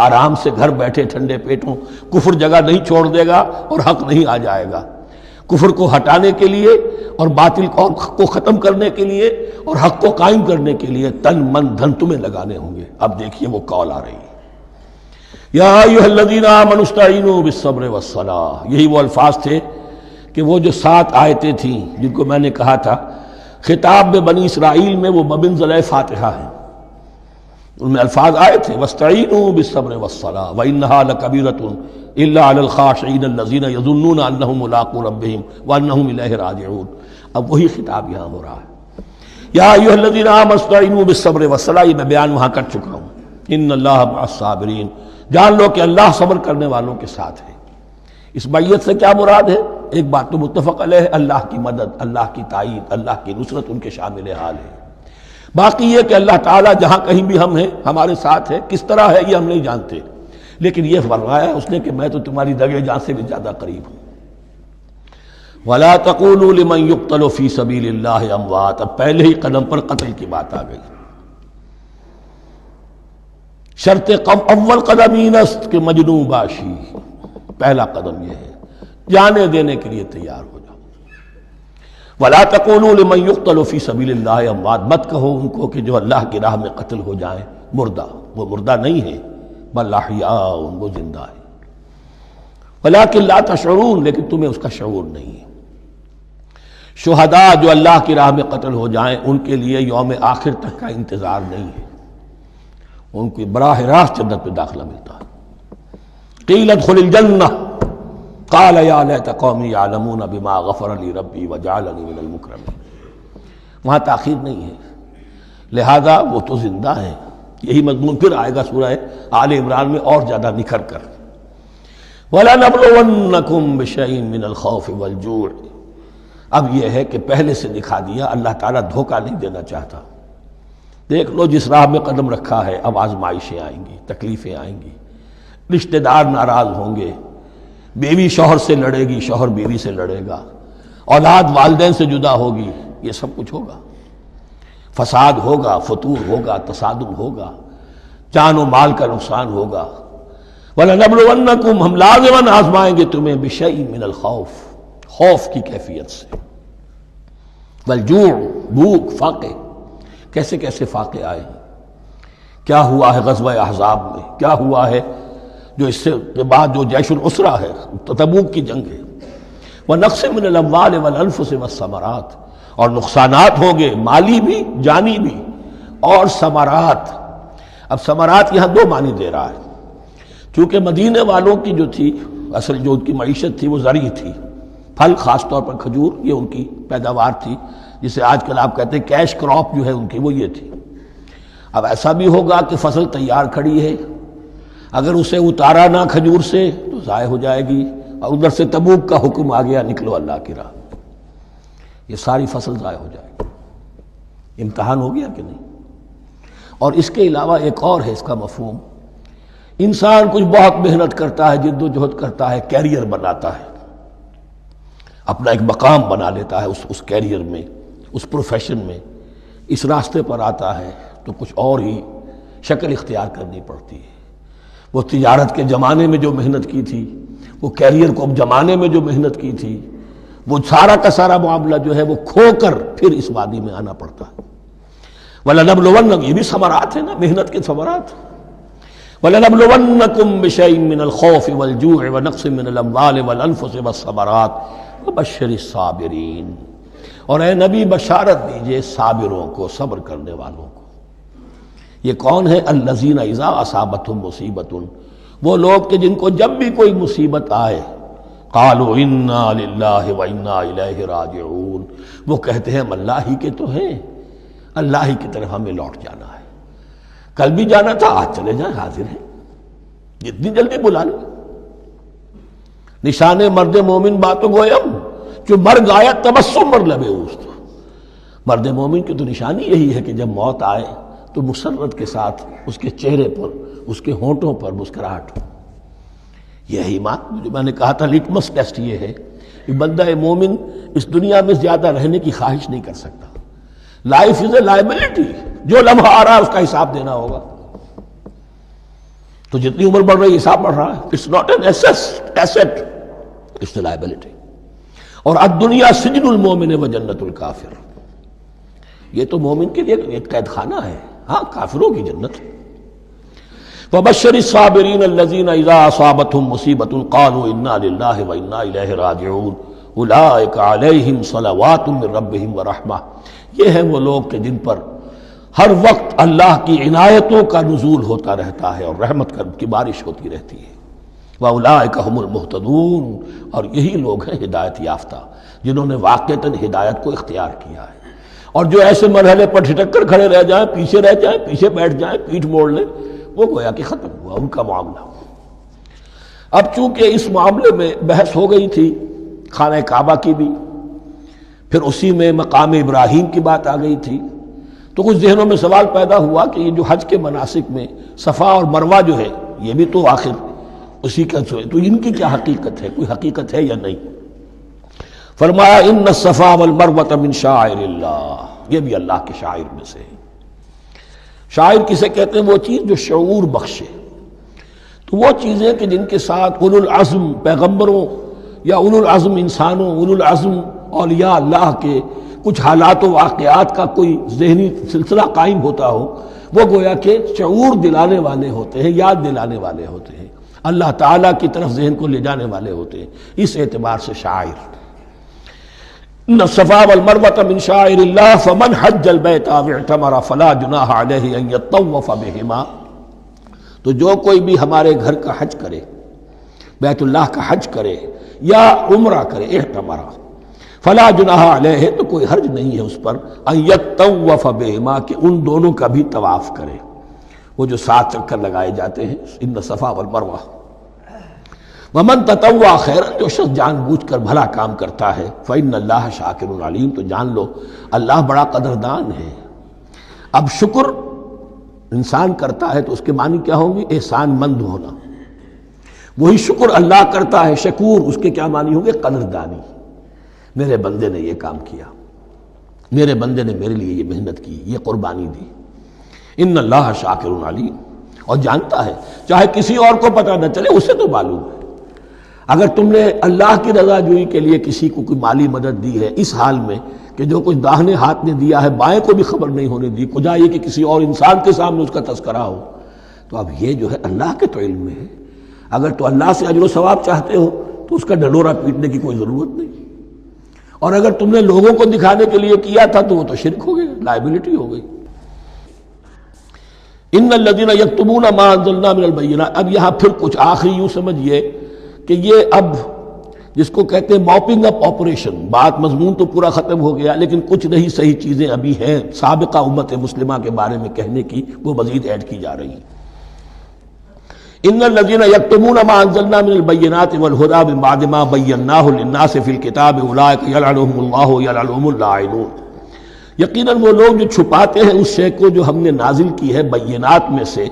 Speaker 1: آرام سے گھر بیٹھے ٹھنڈے پیٹوں کفر جگہ نہیں چھوڑ دے گا اور حق نہیں آ جائے گا۔ کفر کو ہٹانے کے لیے اور باطل کو ختم کرنے کے لیے اور حق کو قائم کرنے کے لیے تن من دھن تمہیں لگانے ہوں گے۔ اب دیکھیے وہ کال آ رہی ہے، یا ایھا الذین آمنوا استعینوا بالصبر والصلاۃ۔ یہی وہ الفاظ تھے کہ وہ جو 7 آیتیں تھیں جن کو میں نے کہا تھا خطاب بنی اسرائیل میں وہ بمنزلہ فاتحہ ہیں، ان میں الفاظ آئے تھے واستعینوا بالصبر والصلاۃ وانھا لکبیرۃ الا علی الخاشعین الذین یظنون انہم ملاقو ربہم وانہم الیہ راجعون۔ اب وہی خطاب یہاں ہو رہا ہے، یا ایھا الذین آمنوا استعینوا بالصبر والصلاۃ، یہ میں بیان وہاں کر چکا ہوں، ان اللہ مع الصابرین، جان لو کہ اللہ صبر کرنے والوں کے ساتھ ہے۔ اس بیعت سے کیا مراد ہے؟ ایک بات تو متفق علیہ ہے، اللہ کی مدد، اللہ کی تائید، اللہ کی نصرت ان کے شامل حال ہے۔ باقی یہ کہ اللہ تعالیٰ جہاں کہیں بھی ہم ہیں ہمارے ساتھ ہے، کس طرح ہے یہ ہم نہیں جانتے، لیکن یہ فرمایا اس نے کہ میں تو تمہاری دگے جان سے بھی زیادہ قریب ہوں۔ وَلَا تَقُولُوا لِمَن يُقْتَلُ فِي سَبِيلِ اللَّهِ أَمْوَاتٌ، اب پہلے ہی قدم پر قتل کی بات آ گئی۔ شرط اول قدم این است کہ مجنون باشی، پہلا قدم یہ ہے جانے دینے کے لیے تیار ہو جاؤ۔ وَلَا تَقُولُوا لِمَن يُقْتَلُ فِي سَبِيلِ اللَّهِ أَمْوَاتٌ، مت کہو ان کو کہ جو اللہ کی راہ میں قتل ہو جائیں مردہ، وہ مردہ نہیں ہے، بل احیاء، وہ زندہ ہے، وَلَٰكِن لَا تَشْعُرُونَ، لیکن تمہیں اس کا شعور نہیں ہے۔ شہداء جو اللہ کی راہ میں قتل ہو جائیں ان کے لیے یوم آخر تک کا انتظار نہیں ہے، ان کو براہ راست جنت میں داخلہ ملتا ہے۔ قیل ادخل الجنہ قال یا لیت قومی یعلمون بما غفر لی ربی وجعلنی من المکرمین، وہاں تاخیر نہیں ہے، لہذا وہ تو زندہ ہیں۔ یہی مضمون پھر آئے گا سورہ آل عمران میں اور زیادہ نکھر کر، وَلَنَبْلُوَنَّكُمْ بِشَيْءٍ مِّنَ الْخَوْفِ وَالْجُوعِ۔ اب یہ ہے کہ پہلے سے دکھا دیا، اللہ تعالیٰ دھوکہ نہیں دینا چاہتا۔ دیکھ لو جس راہ میں قدم رکھا ہے اب آزمائشیں آئیں گی، تکلیفیں آئیں گی، رشتہ دار ناراض ہوں گے، بیوی شوہر سے لڑے گی، شوہر بیوی سے لڑے گا، اولاد والدین سے جدا ہوگی، یہ سب کچھ ہوگا، فساد ہوگا، فتور ہوگا، تصادم ہوگا، جان و مال کا نقصان ہوگا۔ وَلَنَبْلُوَنَّكُمْ، ہم لازماً آزمائیں گے تمہیں، بِشَيْءٍ مِّنَ الْخَوْفِ، خوف کی کیفیت سے، وَالْجُوعِ، بھوک، فاقے، کیسے کیسے فاقے آئے ہیں، کیا ہوا ہے غزوہ احزاب میں، کیا ہوا ہے جو اس سے بعد جو جیش العسرہ ہے، تبوک کی جنگ ہے، وَنَقْصٍ مِّنَ الْأَمْوَالِ وَالْأَنفُسِ وَالثَّمَرَاتِ، اور نقصانات ہوں گے مالی بھی جانی بھی، اور ثمرات۔ اب ثمرات یہاں 2 معنی دے رہا ہے، چونکہ مدینے والوں کی جو تھی اصل جو ان کی معیشت تھی وہ زرعی تھی، پھل، خاص طور پر کھجور، یہ ان کی پیداوار تھی، جسے آج کل آپ کہتے ہیں کیش کراپ جو ہے ان کی، وہ یہ تھی۔ اب ایسا بھی ہوگا کہ فصل تیار کھڑی ہے، اگر اسے اتارا نہ کھجور سے تو ضائع ہو جائے گی، اور ادھر سے تبوک کا حکم آ گیا نکلو اللہ کی راہ، یہ ساری فصل ضائع ہو جائے گی۔ امتحان ہو گیا کہ نہیں؟ اور اس کے علاوہ ایک اور ہے اس کا مفہوم، انسان کچھ بہت محنت کرتا ہے، جد و جہد کرتا ہے، کیریئر بناتا ہے، اپنا ایک مقام بنا لیتا ہے اس کیریئر میں، اس پروفیشن میں، اس راستے پر آتا ہے تو کچھ اور ہی شکل اختیار کرنی پڑتی ہے۔ وہ تجارت کے زمانے میں جو محنت کی تھی، وہ کیریئر کو جمانے میں جو محنت کی تھی، وہ سارا کا سارا معاملہ جو ہے وہ کھو کر پھر اس وادی میں آنا پڑتا ہے۔ وَلَنَبْلُوَنَّكُمْ، یہ بھی ثمرات ہیں نا، محنت کے ثمرات۔ وَلَنَبْلُوَنَّكُمْ بِشَيْءٍ مِّنَ الْخَوْفِ وَالْجُوعِ وَنَقْصٍ مِّنَ الْأَمْوَالِ وَالْأَنفُسِ وَالثَّمَرَاتِ وَبَشِّرِ الصَّابِرِينَ، اور اے نبی بشارت دیجئے صابروں کو، صبر کرنے والوں کو۔ یہ کون ہے؟ الذین اذا اصابتہم مصیبۃ، وہ لوگ کہ جن کو جب بھی کوئی مصیبت آئے قالوا انا للہ وانا الیہ راجعون، وہ کہتے ہیں ہم اللہ ہی کے تو ہیں، اللہ ہی کی طرف ہمیں لوٹ جانا ہے، کل بھی جانا تھا، آج چلے جائیں، حاضر ہیں، جتنی جلدی بلا لیں۔ نشان مرد مومن باتوں گویم جو مر گایا تبسم مر لبے اوست. مرد مومن کی تو نشانی یہی ہے کہ جب موت آئے تو مسرت کے ساتھ اس کے چہرے پر اس کے ہونٹوں پر مسکراہٹ ہو. یہ ایمان جو میں نے کہا تھا لٹمس ٹیسٹ یہ ہے کہ بندہ مومن اس دنیا میں زیادہ رہنے کی خواہش نہیں کر سکتا. لائف از اے لائبلٹی، جو لمحہ آ رہا ہے اس کا حساب دینا ہوگا. تو جتنی عمر بڑھ رہی ہے حساب بڑھ رہا ہے. It's not an asset, it's a liability. اور الدنیا سجن المومن و جنت الکافر، یہ تو مومن کے لیے ایک قید خانہ ہے، ہاں کافروں کی جنت. فبشر الصابرین الذین اذا اصابتهم مصیبۃ قالوا انا للہ وانا الیہ راجعون اولئک علیہم صلوات من ربہم ورحمہ. یہ ہیں وہ لوگ کہ جن پر ہر وقت اللہ کی عنایتوں کا نزول ہوتا رہتا ہے اور رحمت کی بارش ہوتی رہتی ہے. وَأُولَٰئِكَ هُمُ الْمُهْتَدُونَ، اور یہی لوگ ہیں ہدایت یافتہ جنہوں نے واقعتاً ہدایت کو اختیار کیا ہے. اور جو ایسے مرحلے پر ٹھٹک کر کھڑے رہ جائیں، پیچھے رہ جائیں، پیچھے بیٹھ جائیں، پیٹھ موڑ لیں، وہ گویا کہ ختم ہوا ان کا معاملہ. اب چونکہ اس معاملے میں بحث ہو گئی تھی خانہ کعبہ کی بھی، پھر اسی میں مقام ابراہیم کی بات آ گئی تھی، تو کچھ ذہنوں میں سوال پیدا ہوا کہ یہ جو حج کے مناسک میں صفا اور مروہ جو ہے یہ بھی تو آخر اسی کا تو ان کی کیا حقیقت ہے، کوئی حقیقت ہے یا نہیں. فرمایا ان الصفا والمروہ من شعائر اللہ، یہ بھی اللہ کے شاعر میں سے ہے. شاعر کسے کہتے ہیں؟ وہ چیز جو شعور بخشے. تو وہ چیزیں کہ جن کے ساتھ اولو العزم پیغمبروں یا اولو العزم انسانوں، اولو العزم اولیاء اللہ کے کچھ حالات و واقعات کا کوئی ذہنی سلسلہ قائم ہوتا ہو، وہ گویا کہ شعور دلانے والے ہوتے ہیں، یاد دلانے والے ہوتے ہیں، اللہ تعالیٰ کی طرف ذہن کو لے جانے والے ہوتے ہیں. اس اعتبار سے شاعر. ان الصفا والمروہ من شعائر اللہ فمن حج البیت او اعتمر فلا جناح علیہ ان یطوف بہما. تو جو کوئی بھی ہمارے گھر کا حج کرے، بیت اللہ کا حج کرے یا عمرہ کرے، اعتمر، فلا جناح علیہ، تو کوئی حرج نہیں ہے اس پر، ان یطوف بہما، کہ ان دونوں کا بھی طواف کرے. وہ جو 7 چکر لگائے جاتے ہیں، ان الصفا والمروہ. ومن تطوع خیرا، جو شخص جان بوجھ کر بھلا کام کرتا ہے، فإن اللہ شاکر علیم، تو جان لو اللہ بڑا قدردان ہے. اب شکر انسان کرتا ہے تو اس کے معنی کیا ہوں گے؟ احسان مند ہونا. وہی شکر اللہ کرتا ہے شکور، اس کے کیا معنی ہوں گے؟ قدردانی. میرے بندے نے یہ کام کیا، میرے بندے نے میرے لیے یہ محنت کی، یہ قربانی دی. ان اللہ شاکر علیم، اور جانتا ہے، چاہے کسی اور کو پتہ نہ چلے اسے تو معلوم ہے. اگر تم نے اللہ کی رضا جوئی کے لیے کسی کو کوئی مالی مدد دی ہے اس حال میں کہ جو کچھ داہنے ہاتھ نے دیا ہے بائیں کو بھی خبر نہیں ہونے دی، کجا یہ کہ کسی اور انسان کے سامنے اس کا تذکرہ ہو، تو اب یہ جو ہے اللہ کے تو علم میں ہے. اگر تو اللہ سے اجر و ثواب چاہتے ہو تو اس کا ڈھنڈورا پیٹنے کی کوئی ضرورت نہیں. اور اگر تم نے لوگوں کو دکھانے کے لیے کیا تھا تو وہ تو شرک ہو گئی، لائبلٹی ہو گئی. ان الذین یکتمون ما انزلنا من البینات. اب یہاں پھر کچھ آخری یوں سمجھیے کہ یہ اب جس کو کہتے ہیں موپنگ اپ آپریشن، بات مضمون تو پورا ختم ہو گیا لیکن کچھ نہیں صحیح چیزیں ابھی ہیں سابقہ امت مسلمہ کے بارے میں کہنے کی، وہ مزید ایڈ کی جا رہی ہیں. ان الذین یکتمون ما انزلنا من البینات والہدی من بعد ما بیناہ للناس فی الکتاب اولئک یلعنهم اللہ یلعنهم اللاعنون. یقیناً وہ لوگ جو چھپاتے ہیں اس شے کو جو ہم نے نازل کی ہے بینات میں سے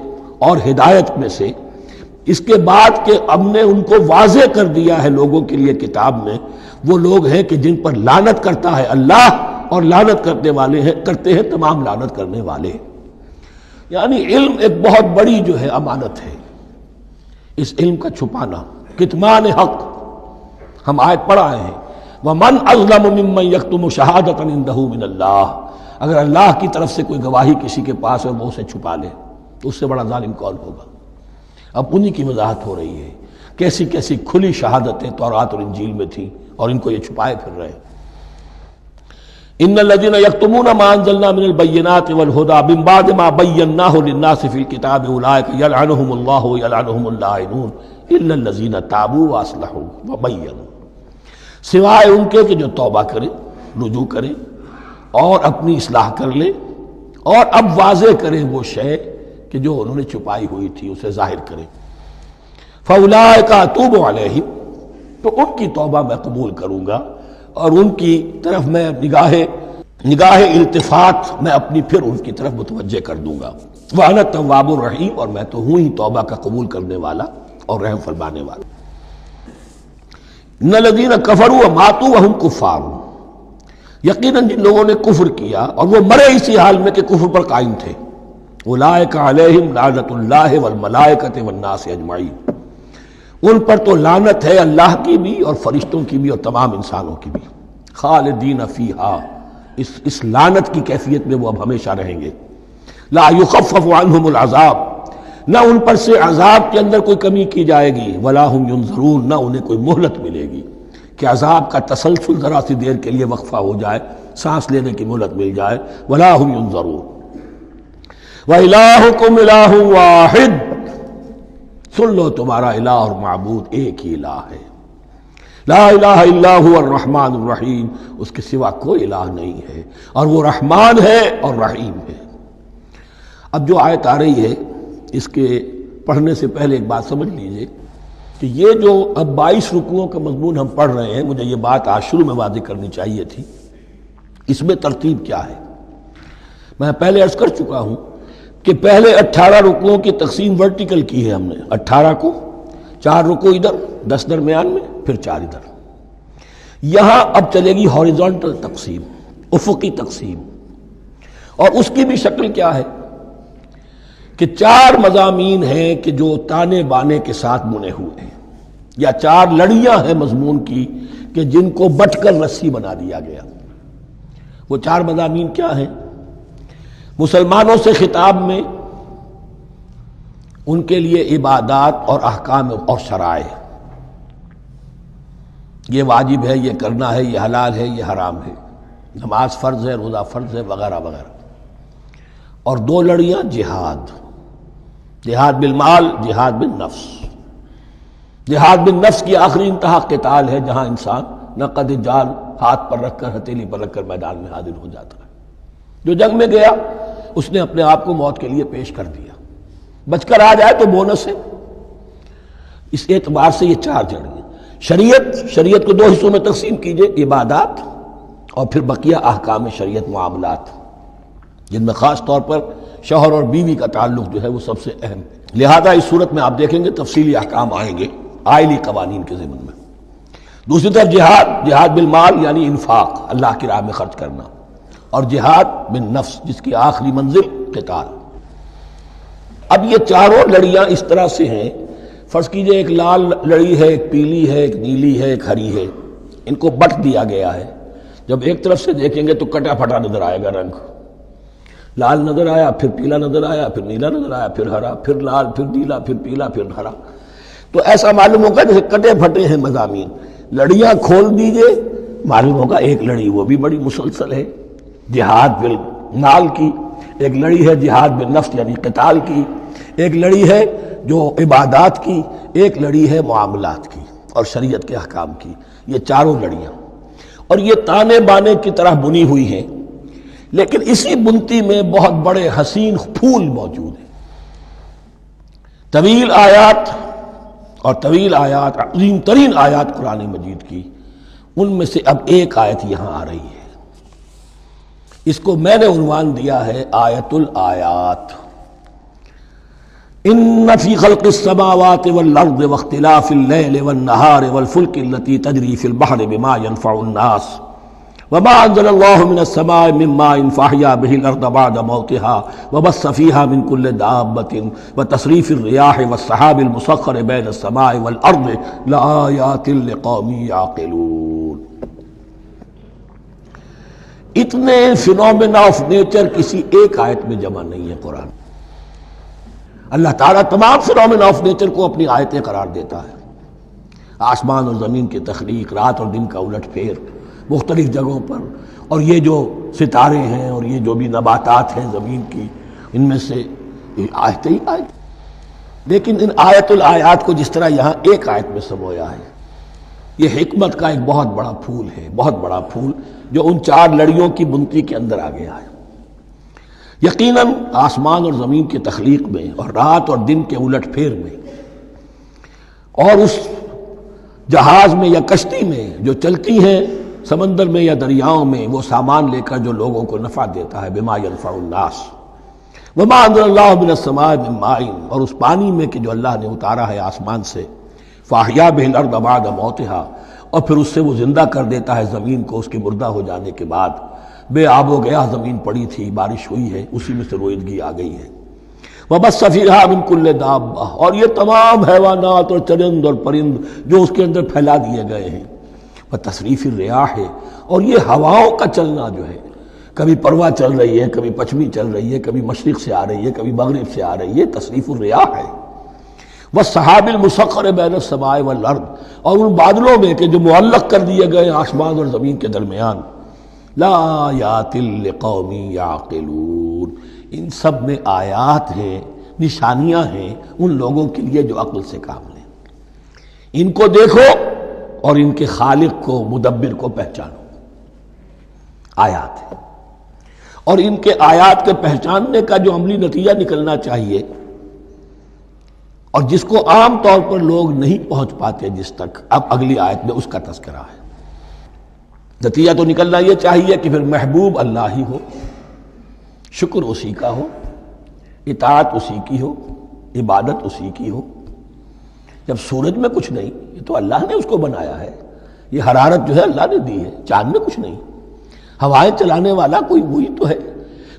Speaker 1: اور ہدایت میں سے، اس کے بعد کہ ہم نے ان کو واضح کر دیا ہے لوگوں کے لیے کتاب میں، وہ لوگ ہیں کہ جن پر لعنت کرتا ہے اللہ، اور لعنت کرتے ہیں تمام لعنت کرنے والے. یعنی علم ایک بہت بڑی جو ہے امانت ہے، اس علم کا چھپانا. کتمان حق ہم آیت پڑھ آئے ہیں، وَمَنْ أَظْلَمُ مِمَّنْ يَكْتُمُ شَهَادَةً عِنْدَهُ مِنَ اللَّهِ. اگر اللہ کی طرف سے کوئی گواہی کسی کے پاس ہے وہ اسے چھپا لے تو اس سے بڑا ظالم کون ہوگا. اب انہی کی وضاحت ہو رہی ہے، کیسی کیسی کھلی شہادتیں تورات اور انجیل میں تھیں اور ان کو یہ چھپائے پھر رہے. ان الذین یکتمون ما انزلنا من البینات والہدی من بعد ما بیناہ للناس فی الکتاب اولئک یلعنهم اللہ یلعنهم اللاعنون الا الذین تابوا واصلحوا وبینوا. سوائے ان کے کہ جو توبہ کریں، رجوع کریں اور اپنی اصلاح کر لیں اور اب واضح کریں وہ شے کہ جو انہوں نے چھپائی ہوئی تھی اسے ظاہر کریں. فاولئک اتوب علیہم، تو ان کی توبہ میں قبول کروں گا اور ان کی طرف میں نگاہ التفات میں اپنی پھر ان کی طرف متوجہ کر دوں گا۔ وَأَنَا التَّوَّابُ الرَّحِيمُ، اور میں تو ہوں ہی توبہ کا قبول کرنے والا اور رحم فرمانے والا۔ إِنَّ الَّذِينَ كَفَرُوا وَمَاتُوا وَهُمْ كُفَّارٌ، یقیناً جن لوگوں نے کفر کیا اور وہ مرے اسی حال میں کہ کفر پر قائم تھے، أُولَٰئِكَ عَلَيْهِمْ لَعْنَةُ اللَّهِ وَالْمَلَائِكَةِ وَالنَّاسِ أَجْمَعِينَ، ان پر تو لعنت ہے اللہ کی بھی اور فرشتوں کی بھی اور تمام انسانوں کی بھی۔ خالدین فیہا، اس لعنت کی کیفیت میں وہ اب ہمیشہ رہیں گے۔ لا یخفف عنہم العذاب، نہ ان پر سے عذاب کے اندر کوئی کمی کی جائے گی، ولا ہم ینظرون، نہ انہیں کوئی مہلت ملے گی کہ عذاب کا تسلسل ذرا سی دیر کے لیے وقفہ ہو جائے، سانس لینے کی مہلت مل جائے۔ ولا ہم ینظرون۔ وَإِلَٰهُكُمْ إِلَٰهٌ وَاحِدٌ، سن لو تمہارا الہ اور معبود ایک ہی الہ ہے۔ لا الہ الا هو الرحمن الرحیم، اس کے سوا کوئی الہ نہیں ہے اور وہ رحمان ہے اور رحیم ہے۔ اب جو آیت آ رہی ہے اس کے پڑھنے سے پہلے ایک بات سمجھ لیجئے کہ یہ جو اب 22 رکوعوں کا مضمون ہم پڑھ رہے ہیں، مجھے یہ بات آج شروع میں واضح کرنی چاہیے تھی، اس میں ترتیب کیا ہے۔ میں پہلے عرض کر چکا ہوں کہ پہلے 18 رکوعوں کی تقسیم ورٹیکل کی ہے ہم نے، 18 کو 4 رکوع ادھر، 10 درمیان میں، پھر 4 ادھر۔ یہاں اب چلے گی ہاریزونٹل تقسیم، افقی تقسیم، اور اس کی بھی شکل کیا ہے کہ 4 مضامین ہیں کہ جو تانے بانے کے ساتھ بنے ہوئے ہیں، یا 4 لڑیاں ہیں مضمون کی کہ جن کو بٹ کر رسی بنا دیا گیا۔ وہ 4 مضامین کیا ہیں؟ مسلمانوں سے خطاب میں ان کے لیے عبادات اور احکام اور شرائع، یہ واجب ہے، یہ کرنا ہے، یہ حلال ہے، یہ حرام ہے، نماز فرض ہے، روزہ فرض ہے، وغیرہ وغیرہ۔ اور 2 لڑیاں جہاد بالمال، جہاد بالنفس۔ جہاد بالنفس کی آخری انتہا قتال ہے، جہاں انسان نقد جان ہاتھ پر رکھ کر، ہتھیلی پر رکھ کر میدان میں حاضر ہو جاتا ہے۔ جو جنگ میں گیا اس نے اپنے آپ کو موت کے لیے پیش کر دیا، بچ کر آ جائے تو بونس ہے۔ اس اعتبار سے یہ 4 جڑیں۔ شریعت کو 2 حصوں میں تقسیم کیجئے، عبادات اور پھر بقیہ احکام شریعت، معاملات، جن میں خاص طور پر شوہر اور بیوی کا تعلق جو ہے وہ سب سے اہم ہے۔ لہذا اس صورت میں آپ دیکھیں گے تفصیلی احکام آئیں گے آئلی قوانین کے ضمن میں۔ دوسری طرف جہاد بالمال یعنی انفاق، اللہ کی راہ میں خرچ کرنا، اور جہاد بالنفس جس کی آخری منزل قتال۔ اب یہ 4 لڑیاں اس طرح سے ہیں، فرض کیجئے ایک لال لڑی ہے، ایک پیلی ہے، ایک نیلی ہے، ایک ہری ہے، ان کو بٹ دیا گیا ہے۔ جب ایک طرف سے دیکھیں گے تو کٹا پھٹا نظر آئے گا، رنگ لال نظر آیا، پھر پیلا نظر آیا، پھر نیلا نظر آیا، پھر ہرا، پھر لال، پھر نیلا، پھر پیلا، پھر ہرا۔ تو ایسا معلوم ہوگا جیسے کٹے پھٹے ہیں مضامین۔ لڑیاں کھول دیجئے، معلوم ہوگا ایک لڑی وہ بھی بڑی مسلسل ہے، جہاد بالمال کی، ایک لڑی ہے جہاد بالنفس یعنی قتال کی، ایک لڑی ہے جو عبادات کی، ایک لڑی ہے معاملات کی اور شریعت کے احکام کی۔ یہ 4 لڑیاں، اور یہ تانے بانے کی طرح بنی ہوئی ہیں، لیکن اسی بنتی میں بہت بڑے حسین پھول موجود ہیں۔ طویل آیات، عظیم ترین آیات قرآن مجید کی، ان میں سے اب ایک آیت یہاں آ رہی ہے۔ اس کو میں نے عنوان دیا ہے آیت الآیات۔ ان فی خلق السماوات والارض واختلاف اللیل والنہار والفلک التی تجری فی البحر بما ينفع الناس وما انزل اللہ من السماء من ماء فاحیا به الارض بعد موتها وبث فیہا من کل دابۃ وتصریف الریاح والسحاب المسخر بین السماء والارض لآیات لقوم یعقلون۔ اتنے فینومینا آف نیچر کسی ایک آیت میں جمع نہیں ہے قرآن۔ اللہ تعالیٰ تمام فینومینا آف نیچر کو اپنی آیتیں قرار دیتا ہے۔ آسمان اور زمین کی تخلیق، رات اور دن کا الٹ پھیر مختلف جگہوں پر، اور یہ جو ستارے ہیں اور یہ جو بھی نباتات ہیں زمین کی، ان میں سے آیتیں ہی آیت۔ لیکن ان آیت الآیات کو جس طرح یہاں ایک آیت میں سمویا ہے، یہ حکمت کا ایک بہت بڑا پھول ہے، بہت بڑا پھول جو ان 4 لڑیوں کی بنتی کے اندر آ گیا ہے۔ یقیناً آسمان اور زمین کی تخلیق میں اور رات اور دن کے الٹ پھیر میں اور اس جہاز میں یا کشتی میں جو چلتی ہیں سمندر میں یا دریاؤں میں، وہ سامان لے کر جو لوگوں کو نفع دیتا ہے، بما ينفع الناس وما انزل اللہ من السماء من ماء، اور اس پانی میں کہ جو اللہ نے اتارا ہے آسمان سے، فاحیا به الارض بعد موتها، اور پھر اس سے وہ زندہ کر دیتا ہے زمین کو اس کے مردہ ہو جانے کے بعد۔ بے آب و گیا زمین پڑی تھی، بارش ہوئی ہے، اسی میں سے روئیدگی آ گئی ہے۔ وبث فیہا من کل دابہ، اور یہ تمام حیوانات اور چرند اور پرند جو اس کے اندر پھیلا دیے گئے ہیں۔ وتصریف الریاح، اور یہ ہواؤں کا چلنا جو ہے، کبھی پروا چل رہی ہے، کبھی پچھمی چل رہی ہے، کبھی مشرق سے آ رہی ہے، کبھی مغرب سے آ رہی ہے، تصریف الریاح ہے۔ والسحاب المسخر بین السماء والارض، اور ان بادلوں میں کہ جو معلق کر دیے گئے آسمان اور زمین کے درمیان۔ لآیات لقوم یعقلون، ان سب میں آیات ہیں، نشانیاں ہیں ان لوگوں کے لیے جو عقل سے کام لیں۔ ان کو دیکھو اور ان کے خالق کو، مدبر کو پہچانو۔ آیات ہے، اور ان کے آیات کے پہچاننے کا جو عملی نتیجہ نکلنا چاہیے، اور جس کو عام طور پر لوگ نہیں پہنچ پاتے جس تک، اب اگلی آیت میں اس کا تذکرہ ہے۔ نتیجہ تو نکلنا یہ چاہیے کہ پھر محبوب اللہ ہی ہو، شکر اسی کا ہو، اطاعت اسی کی ہو، عبادت اسی کی ہو۔ جب سورج میں کچھ نہیں، یہ تو اللہ نے اس کو بنایا ہے، یہ حرارت جو ہے اللہ نے دی ہے، چاند میں کچھ نہیں، ہوائیں چلانے والا کوئی وہی تو ہے،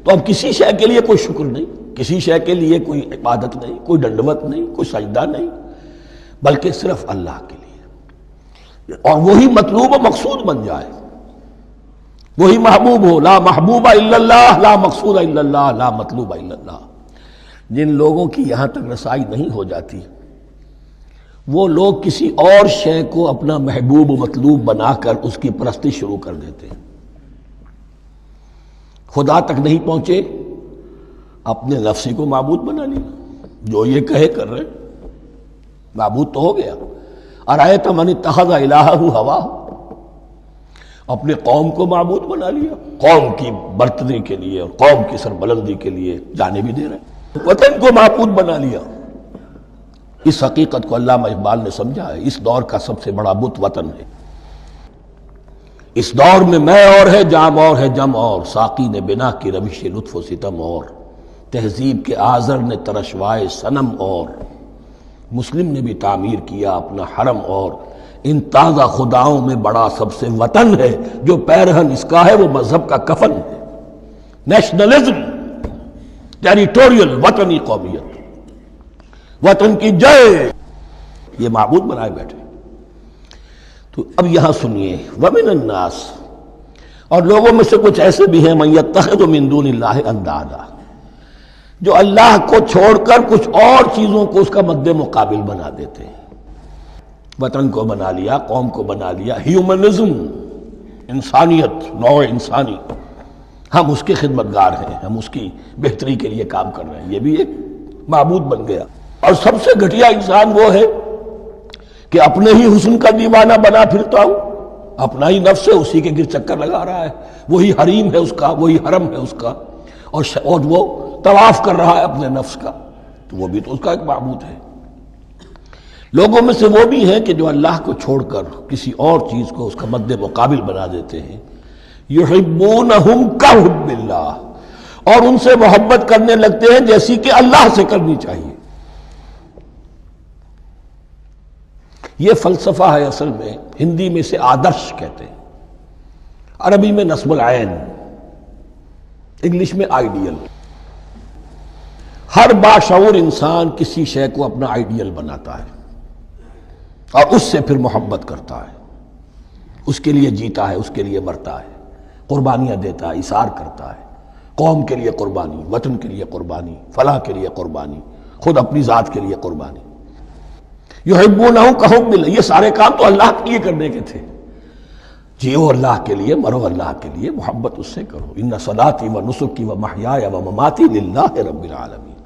Speaker 1: تو اب کسی شے کے لیے کوئی شکر نہیں، کسی شے کے لیے کوئی عبادت نہیں، کوئی ڈنڈوت نہیں، کوئی سجدہ نہیں، بلکہ صرف اللہ کے لیے، اور وہی مطلوب و مقصود بن جائے، وہی محبوب ہو۔ لا محبوب الا اللہ، لا مقصود الا اللہ، لا مطلوب الا اللہ۔ جن لوگوں کی یہاں تک رسائی نہیں ہو جاتی، وہ لوگ کسی اور شے کو اپنا محبوب و مطلوب بنا کر اس کی پرستی شروع کر دیتے ہیں۔ خدا تک نہیں پہنچے، اپنے نفسی کو معبود بنا لیا، جو یہ کہے کر رہے، معبود تو ہو گیا۔ ارأیت من اتخذ الہہ ہواہ، اپنے قوم کو معبود بنا لیا، قوم کی برتری کے لیے اور قوم کی سربلندی کے لیے جانے بھی دے رہے، وطن کو معبود بنا لیا۔ اس حقیقت کو علامہ اقبال نے سمجھا ہے، اس دور کا سب سے بڑا بت وطن ہے۔ اس دور میں میں اور ہے، جام اور ہے، جم اور، ساقی نے بنا کی روش لطف و ستم اور، تہذیب کے آزر نے ترشوائے صنم اور، مسلم نے بھی تعمیر کیا اپنا حرم اور، ان تازہ خداؤں میں بڑا سب سے وطن ہے، جو پیرہن اس کا ہے وہ مذہب کا کفن ہے۔ نیشنلزم، ٹیریٹوریل، وطنی قومیت، وطن کی جے، یہ معبود بنائے بیٹھے۔ تو اب یہاں سنیے، ومن الناس، اور لوگوں میں سے کچھ ایسے بھی ہیں، من یتخذ من دون اللہ اندادا، جو اللہ کو چھوڑ کر کچھ اور چیزوں کو اس کا مد مقابل بنا دیتے ہیں۔ وطن کو بنا لیا، قوم کو بنا لیا، ہیومنزم، انسانیت، نوع انسانی، ہم اس کے خدمتگار ہیں، ہم اس کی بہتری کے لیے کام کر رہے ہیں، یہ بھی ایک معبود بن گیا۔ اور سب سے گھٹیا انسان وہ ہے کہ اپنے ہی حسن کا دیوانہ بنا پھرتا ہوں، اپنا ہی نفس ہے، اسی کے گر چکر لگا رہا ہے، وہی حریم ہے اس کا، وہی حرم ہے اس کا، اور وہ طواف کر رہا ہے اپنے نفس کا، تو وہ بھی تو اس کا ایک معبود ہے۔ لوگوں میں سے وہ بھی ہیں کہ جو اللہ کو چھوڑ کر کسی اور چیز کو اس کا مد مقابل بنا دیتے ہیں۔ یحبونہم کحب اللہ، اور ان سے محبت کرنے لگتے ہیں جیسی کہ اللہ سے کرنی چاہیے۔ یہ فلسفہ ہے اصل میں، ہندی میں سے آدرش کہتے ہیں، عربی میں نصب العین، انگلش میں آئیڈیل۔ ہر باشعور انسان کسی شے کو اپنا آئیڈیل بناتا ہے اور اس سے پھر محبت کرتا ہے، اس کے لیے جیتا ہے، اس کے لیے مرتا ہے، قربانیاں دیتا ہے، اثار کرتا ہے، قوم کے لیے قربانی، وطن کے لیے قربانی، فلاح کے لیے قربانی، خود اپنی ذات کے لیے قربانی۔ یحبونہم کحب اللہ، یہ سارے کام تو اللہ کے لیے کرنے کے تھے، جیو اللہ کے لیے، مرو اللہ کے لیے، محبت اس سے کرو۔ ان صلاتی و نسکی و محیای و مماتی للہ رب العالمین۔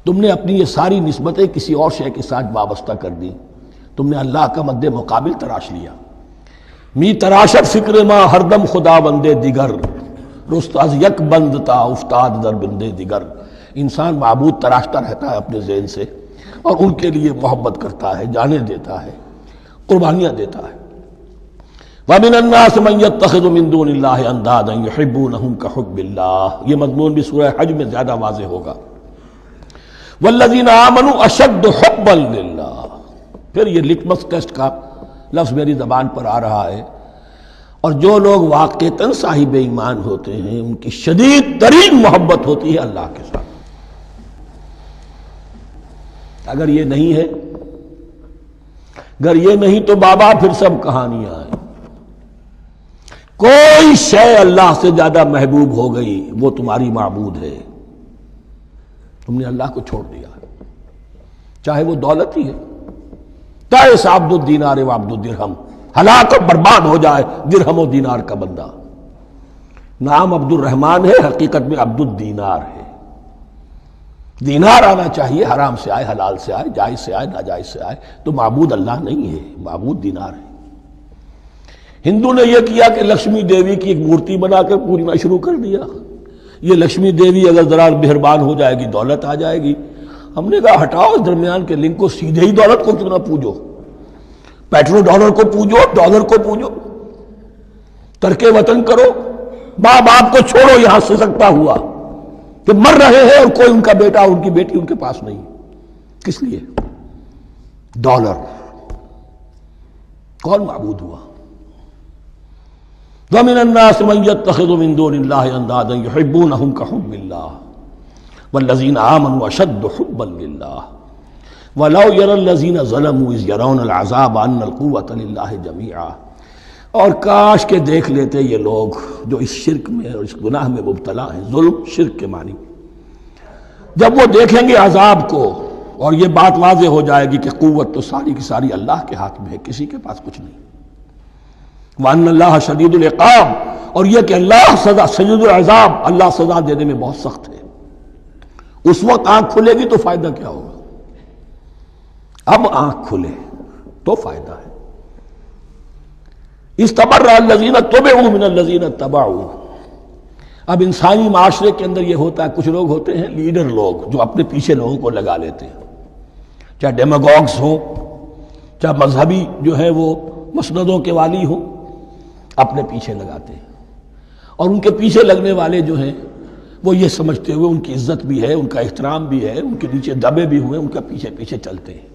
Speaker 1: تم نے اپنی یہ ساری نسبتیں کسی اور شے کے ساتھ وابستہ کر دی، تم نے اللہ کا مد مقابل تراش لیا۔ می تراشت فکر ما ہر دم خدا بندے دیگر، رست از یک بند تا افتاد در بندے دیگر۔ انسان معبود تراشتا رہتا ہے اپنے ذہن سے، اور ان کے لیے محبت کرتا ہے، جانے دیتا ہے، قربانیاں دیتا ہے۔ وَمِنَ النَّاسِ مَن يَتَّخِذُ مِن دُونِ اللَّهِ أَندَادًا يُحِبُّونَهُمْ كَحُبِّ اللَّهِ، یہ مضمون بھی سورہ حج میں زیادہ واضح ہوگا۔ وَالَّذِينَ آمَنُوا أَشَدُّ حُبًّا لِلَّهِ، پھر یہ لٹمس ٹیسٹ کا لفظ میری زبان پر آ رہا ہے، اور جو لوگ واقعتاً صاحب ایمان ہوتے ہیں ان کی شدید ترین محبت ہوتی ہے اللہ کے ساتھ۔ اگر یہ نہیں ہے، اگر یہ نہیں تو بابا پھر سب کہانیاں ہیں۔ کوئی شے اللہ سے زیادہ محبوب ہو گئی وہ تمہاری معبود ہے، تم نے اللہ کو چھوڑ دیا، چاہے وہ دولت ہی ہے، چاہے عبد الدینار و عبد الدرہم، ہلاک اور برباد ہو جائے درہم و دینار کا بندہ۔ نام عبد الرحمن ہے، حقیقت میں عبد الدینار ہے۔ دینار آنا چاہیے، حرام سے آئے، حلال سے آئے، جائز سے آئے، ناجائز سے آئے، تو معبود اللہ نہیں ہے، معبود دینار ہے۔ ہندو نے یہ کیا کہ لکشمی دیوی کی ایک مورتی بنا کر پوجنا شروع کر دیا، یہ لکشمی دیوی اگر ذرا مہربان ہو جائے گی دولت آ جائے گی۔ ہم نے کہا ہٹاؤ اس درمیان کے لنک کو، سیدھے ہی دولت کو کیوں نہ پوجو، پیٹرو ڈالر کو پوجو، ڈالر کو پوجو، ترک وطن کرو، ماں باپ کو چھوڑو یہاں سے سکتا ہوا کہ مر رہے ہیں اور کوئی ان کا بیٹا ان کی بیٹی ان کے پاس نہیں، کس لیے؟ ڈالر۔ کون معبود ہوا؟ وَمِنَ النَّاسِ مَن يَتَّخِذُ مِن دُونِ اللَّهِ أَندَادًا يُحِبُّونَهُمْ كَحُبِّ اللَّهِ وَالَّذِينَ آمَنُوا أَشَدُّ حُبًّا لِلَّهِ وَلَوْ يَرَى الَّذِينَ ظَلَمُوا إِذْ يَرَوْنَ الْعَذَابَ أَنَّ الْقُوَّةَ لِلَّهِ جَمِيعًا، اور کاش کہ دیکھ لیتے یہ لوگ جو اس شرک میں اور اس گناہ میں مبتلا ہیں، ظلم شرک کے معنی، جب وہ دیکھیں گے عذاب کو اور یہ بات واضح ہو جائے گی کہ قوت تو ساری کی ساری اللہ کے ہاتھ میں ہے، کسی کے پاس کچھ نہیں۔ وَأَنَّ اللَّهَ شَدِيدُ الْعِقَابِ، اور یہ کہ اللہ سزا شدید العذاب، اللہ سزا دینے میں بہت سخت ہے۔ اس وقت آنکھ کھلے گی تو فائدہ کیا ہوگا؟ اب آنکھ کھلے تو فائدہ ہے۔ استبرأ الذین اتبعوا من الذین اتبعوا، اب انسانی معاشرے کے اندر یہ ہوتا ہے، کچھ لوگ ہوتے ہیں لیڈر لوگ جو اپنے پیچھے لوگوں کو لگا لیتے ہیں، چاہے ڈیماگوگز ہوں، چاہے مذہبی جو ہے وہ مسندوں کے والی ہوں، اپنے پیچھے لگاتے ہیں، اور ان کے پیچھے لگنے والے جو ہیں وہ یہ سمجھتے ہوئے ان کی عزت بھی ہے، ان کا احترام بھی ہے، ان کے نیچے دبے بھی ہوئے، ان کا پیچھے پیچھے چلتے ہیں۔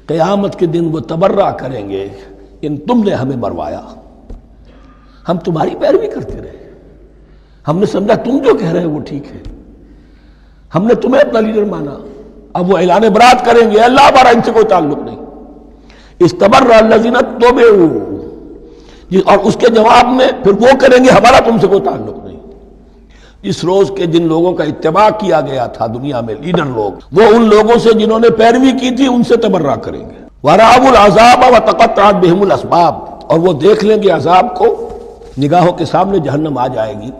Speaker 1: قیامت کے دن وہ تبرہ کریں گے ان تم نے ہمیں مروایا، ہم تمہاری پیروی کرتے رہے، ہم نے سمجھا تم جو کہہ رہے ہیں وہ ٹھیک ہے، ہم نے تمہیں اپنا لیڈر مانا۔ اب وہ اعلان برات کریں گے، اللہ ہمارا ان سے کوئی تعلق نہیں۔ استبرأ الذین اتبعوا، اور اس کے جواب میں پھر وہ کریں گے ہمارا تم سے کوئی تعلق نہیں۔ اس روز کے جن لوگوں کا اتباع کیا گیا تھا دنیا میں، لیڈر لوگ، وہ ان لوگوں سے جنہوں نے پیروی کی تھی ان سے تبرہ کریں گے۔ وَرَأَوُا الْعَذَابَ وَتَقَطَّعَتْ بِهِمُ الْأَسْبَابُ، اور وہ دیکھ لیں گے عذاب کو، نگاہوں کے سامنے جہنم آ جائے گی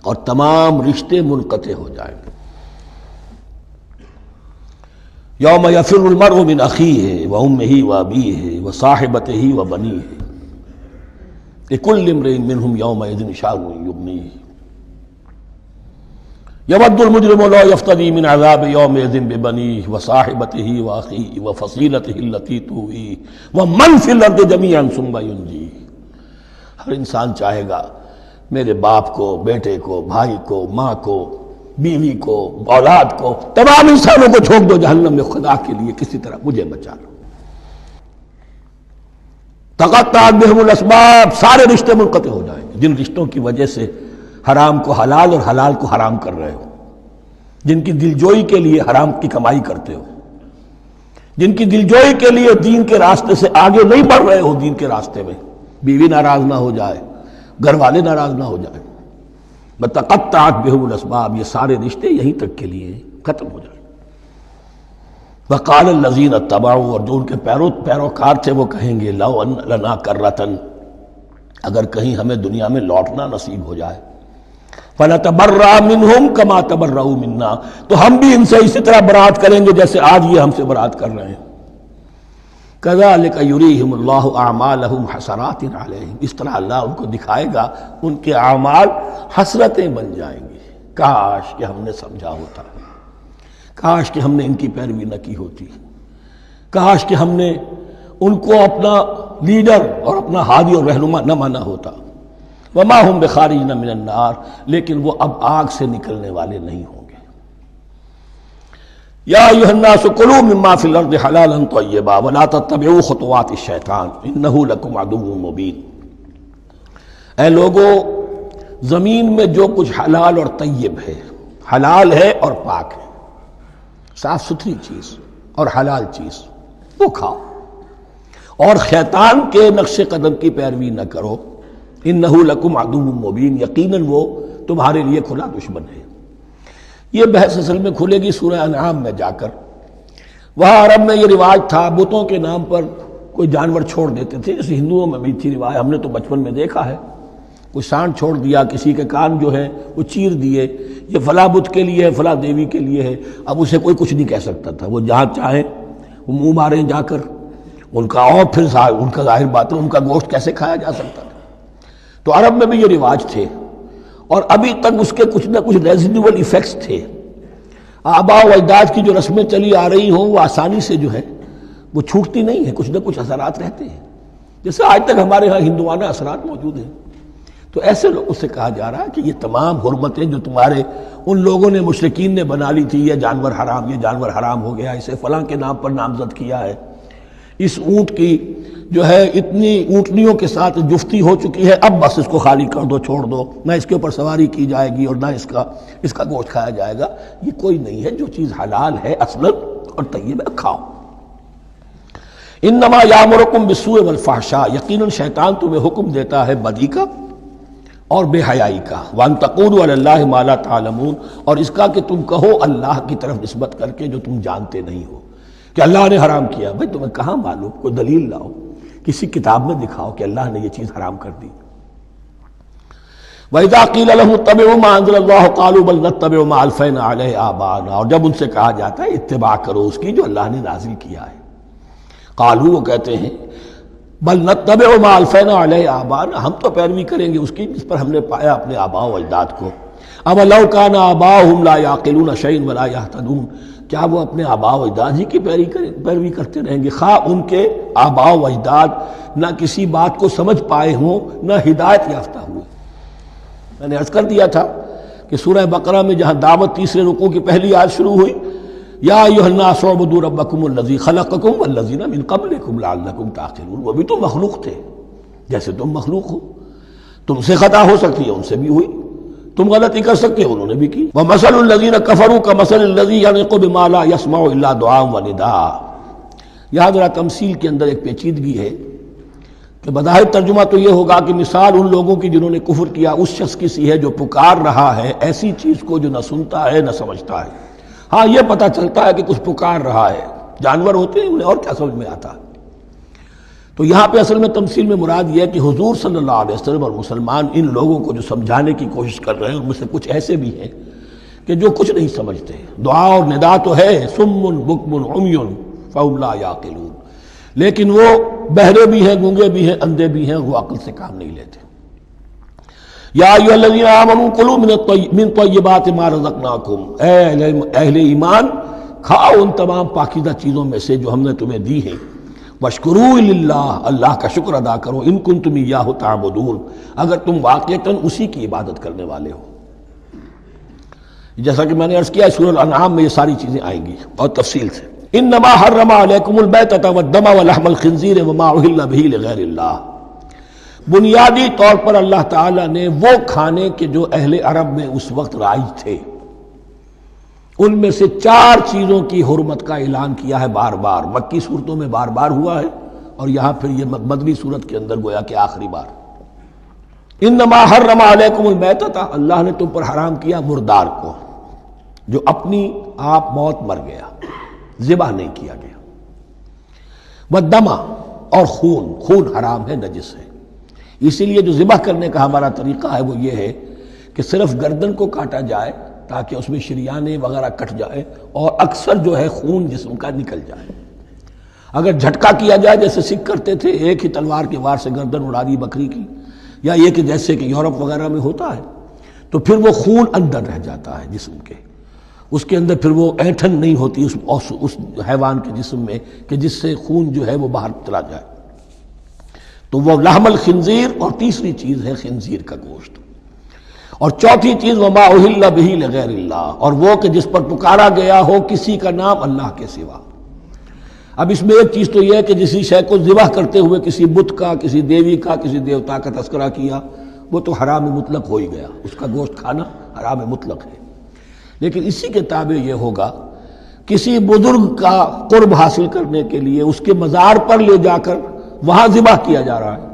Speaker 1: اور تمام رشتے منقطع ہو جائیں گے۔ یوم یفر المرء من اخیہ وامہ وابیہ وصاحبتہ وبنیہ لکل امرئ منہم یومئذ شأن یغنیہ یود المجرم لا یفتدی من عذاب یومئذ ببنیہ وصاحبتہ واخیہ وفصیلتہ التی تؤویہ ومن فی الارض جمیعا ثم ینجیہ۔ ہر انسان چاہے گا میرے باپ کو، بیٹے کو، بھائی کو، ماں کو، بیوی کو، اولاد کو، تمام انسانوں کو جھونک دو جہنم میں، خدا کے لیے کسی طرح مجھے بچا لو۔ تقطعت بہم الاسباب، سارے رشتے منقطع ہو جائیں گے، جن رشتوں کی وجہ سے حرام کو حلال اور حلال کو حرام کر رہے ہو، جن کی دلجوئی کے لیے حرام کی کمائی کرتے ہو، جن کی دلجوئی کے لیے دین کے راستے سے آگے نہیں بڑھ رہے ہو، دین کے راستے میں بیوی ناراض نہ ہو جائے، گھر والے ناراض نہ ہو جائیں، تقطعت بہم الاسباب، یہ سارے رشتے یہیں تک کے لیے ختم ہو جائیں۔ وقال الذین اتبعوا، اور جو ان کے پیروکار تھے وہ کہیں گے لو ان لنا کرۃ، اگر کہیں ہمیں دنیا میں لوٹنا نصیب ہو جائے، فنتبرأ منہم کما تبرؤوا منا، تو ہم بھی ان سے اسی طرح برات کریں گے جیسے آج یہ ہم سے برات کر رہے ہیں۔ کذالک یریہم اللہ اعمالہم حسرات علیہم، اس طرح اللہ ان کو دکھائے گا ان کے اعمال حسرتیں بن جائیں گے، کاش کہ ہم نے سمجھا ہوتا، کاش کہ ہم نے ان کی پیروی نہ کی ہوتی، کاش کہ ہم نے ان کو اپنا لیڈر اور اپنا ہادی اور رہنما نہ مانا ہوتا. وما ہم بخارجین من النار، لیکن وہ اب آگ سے نکلنے والے نہیں ہوں گے. یا ایھا الناس کلوا مما فی الارض حلالا طیبا ولا تتبعوا خطوات الشیطان انہ لکم عدو مبین. اے لوگو، زمین میں جو کچھ حلال اور طیب ہے، حلال ہے اور پاک ہے، صاف ستھری چیز اور حلال چیز، وہ کھاؤ، اور شیطان کے نقش قدم کی پیروی نہ کرو. انہ لکم عدو مبین، یقیناً وہ تمہارے لیے کھلا دشمن ہے. یہ بحث اصل میں کھلے گی سورہ انعام میں جا کر. وہاں عرب میں یہ رواج تھا، بتوں کے نام پر کوئی جانور چھوڑ دیتے تھے. جیسے ہندوؤں میں بھی تھی رواج، ہم نے تو بچپن میں دیکھا ہے. کوئی سانڈ چھوڑ دیا، کسی کے کان جو ہے وہ چیر دیے، یہ فلاں بت کے لیے ہے، فلاں دیوی کے لیے ہے. اب اسے کوئی کچھ نہیں کہہ سکتا تھا، وہ جہاں چاہیں وہ منہ ماریں جا کر ان کا. اور پھر ان کا ظاہر بات ہے ان کا گوشت کیسے کھایا جا سکتا تھا. تو عرب میں بھی یہ رواج تھے، اور ابھی تک اس کے کچھ نہ کچھ ریزیڈول ایفیکٹس تھے. آباء و اجداد کی جو رسمیں چلی آ رہی ہوں وہ آسانی سے جو ہے وہ چھوٹتی نہیں ہے، کچھ نہ کچھ اثرات رہتے ہیں، جیسے آج تک ہمارے ہاں ہندوانہ اثرات موجود ہیں. تو ایسے لوگوں سے کہا جا رہا ہے کہ یہ تمام حرمتیں جو تمہارے ان لوگوں نے مشرکین نے بنا لی تھی، یہ جانور حرام، یہ جانور حرام ہو گیا، اسے فلاں کے نام پر نامزد کیا ہے، اس اونٹ کی جو ہے اتنی اونٹنیوں کے ساتھ جفتی ہو چکی ہے، اب بس اس کو خالی کر دو، چھوڑ دو، نہ اس کے اوپر سواری کی جائے گی اور نہ اس کا گوشت کھایا جائے گا. یہ کوئی نہیں ہے. جو چیز حلال ہے اصلاً اور طیب ہے، کھاؤ. انما یامرکم بالسوء والفحشاء، یقیناً شیطان تمہیں حکم دیتا ہے بدی کا اور بے حیائی کا. وان تقولوا علی اللہ ما لا تعلمون، اور اس کا کہ تم کہو اللہ کی طرف نسبت کر کے جو تم جانتے نہیں ہو کہ اللہ نے حرام کیا. بھائی تمہیں کہاں معلوم؟ کوئی دلیل لاؤ، کسی کتاب میں دکھاؤ کہ اللہ نے یہ چیز حرام کر دی. وَإِذَا قِيلَ لَهُمُ اتَّبِعُوا مَا أَنزَلَ اللَّهُ قَالُوا بَلْ نَتَّبِعُ مَا أَلْفَيْنَا عَلَيْهِ آبَاءَنَا، اور جب ان سے کہا جاتا ہے اتباع کرو اس کی جو اللہ نے نازل کیا ہے. قالوا، وہ کہتے ہیں بل نتبع ما الفینا علیہ آباءنا، ہم تو پیروی کریں گے اس کی جس پر ہم نے پایا اپنے آباء و اجداد کو. اب لو کان آباؤہم لا یعقلون شیئا ولا یہتدون، کیا وہ اپنے آباء و اجداد ہی کی پیروی کرتے رہیں گے، خواہ ان کے آباء و اجداد نہ کسی بات کو سمجھ پائے ہوں نہ ہدایت یافتہ ہوئے. میں نے عرض کر دیا تھا کہ سورہ بقرہ میں جہاں دعوت تیسرے رکوع کی پہلی آیت شروع ہوئی، یا ایھا الناس اعبدوا ربکم الذی خلقکم والذین من قبلکم لعلکم تعقلون، وہ بھی تو مخلوق تھے جیسے تم مخلوق ہو، تم سے خطا ہو سکتی ہے، ان سے بھی ہوئی، تم غلطی کر سکتے ہو، انہوں نے بھی کی. ومثل الذین کفروا کمثل الذی ینطق بما لا یسمع الا دعاء ونداء. یہاں ذرا تمثیل کے اندر ایک پیچیدگی ہے کہ بظاہر ترجمہ تو یہ ہوگا کہ مثال ان لوگوں کی جنہوں نے کفر کیا اس شخص کی سی ہے جو پکار رہا ہے ایسی چیز کو جو نہ سنتا ہے نہ سمجھتا ہے. ہاں یہ پتہ چلتا ہے کہ کچھ پکار رہا ہے، جانور ہوتے ہیں انہیں اور کیا سمجھ میں آتا ہے. تو یہاں پہ اصل میں تمثیل میں مراد یہ ہے کہ حضور صلی اللہ علیہ وسلم اور مسلمان ان لوگوں کو جو سمجھانے کی کوشش کر رہے ہیں ان میں سے کچھ ایسے بھی ہیں کہ جو کچھ نہیں سمجھتے. دعا اور ندا تو ہے، صم بکم عمی فہم لا یعقلون، لیکن وہ بہرے بھی ہیں، گونگے بھی ہیں، اندھے بھی ہیں، وہ عقل سے کام نہیں لیتے. یا ایھا الذین آمنوا کلوا من طیبات ما رزقناکم، اے اہل ایمان کھاؤ ان تمام پاکیزہ چیزوں میں سے جو ہم نے تمہیں دی ہیں. واشکروا للہ، اللہ کا شکر ادا کرو، ان کنتم ایاہ تعبدون، اگر تم واقعتاً اسی کی عبادت کرنے والے ہو. جیسا کہ میں نے عرض کیا سورہ الانعام میں یہ ساری چیزیں آئیں گی اور تفصیل سے. انما حرم علیکم المیتۃ والدم ولحم الخنزیر وما اہل بہ لغیر اللہ. بنیادی طور پر اللہ تعالیٰ نے وہ کھانے کے جو اہل عرب میں اس وقت رائج تھے ان میں سے 4 چیزوں کی حرمت کا اعلان کیا ہے بار بار. مکی صورتوں میں بار بار ہوا ہے اور یہاں پھر یہ مدنی صورت کے اندر گویا کہ آخری بار. انما حرم علیکم المیتۃ، اللہ نے تم پر حرام کیا مردار کو جو اپنی آپ موت مر گیا، ذبح نہیں کیا گیا. والدم، اور خون حرام ہے، نجس ہے. اسی لیے جو ذبح کرنے کا ہمارا طریقہ ہے وہ یہ ہے کہ صرف گردن کو کاٹا جائے تاکہ اس میں شریانے وغیرہ کٹ جائے اور اکثر جو ہے خون جسم کا نکل جائے. اگر جھٹکا کیا جائے جیسے سکھ کرتے تھے، ایک ہی تلوار کے وار سے گردن اڑا دی بکری کی، یا یہ کہ جیسے کہ یورپ وغیرہ میں ہوتا ہے، تو پھر وہ خون اندر رہ جاتا ہے جسم کے، اس کے اندر پھر وہ اینٹھن نہیں ہوتی اس حیوان کے جسم میں کہ جس سے خون جو ہے وہ باہر چلا جائے، تو وہ لحم الخنزیر، اور تیسری چیز ہے خنزیر کا گوشت، اور چوتھی چیز وما اہل بہ لغیر اللہ، اور وہ کہ جس پر پکارا گیا ہو کسی کا نام اللہ کے سوا۔ اب اس میں ایک چیز تو یہ ہے کہ جسی شے کو ذبح کرتے ہوئے کسی بت کا، کسی دیوی کا، کسی دیوتا کا تذکرہ کیا، وہ تو حرام مطلق ہو ہی گیا، اس کا گوشت کھانا حرام مطلق ہے۔ لیکن اسی کے تابع یہ ہوگا کسی بزرگ کا قرب حاصل کرنے کے لیے اس کے مزار پر لے جا کر وہاں ذبح کیا جا رہا ہے۔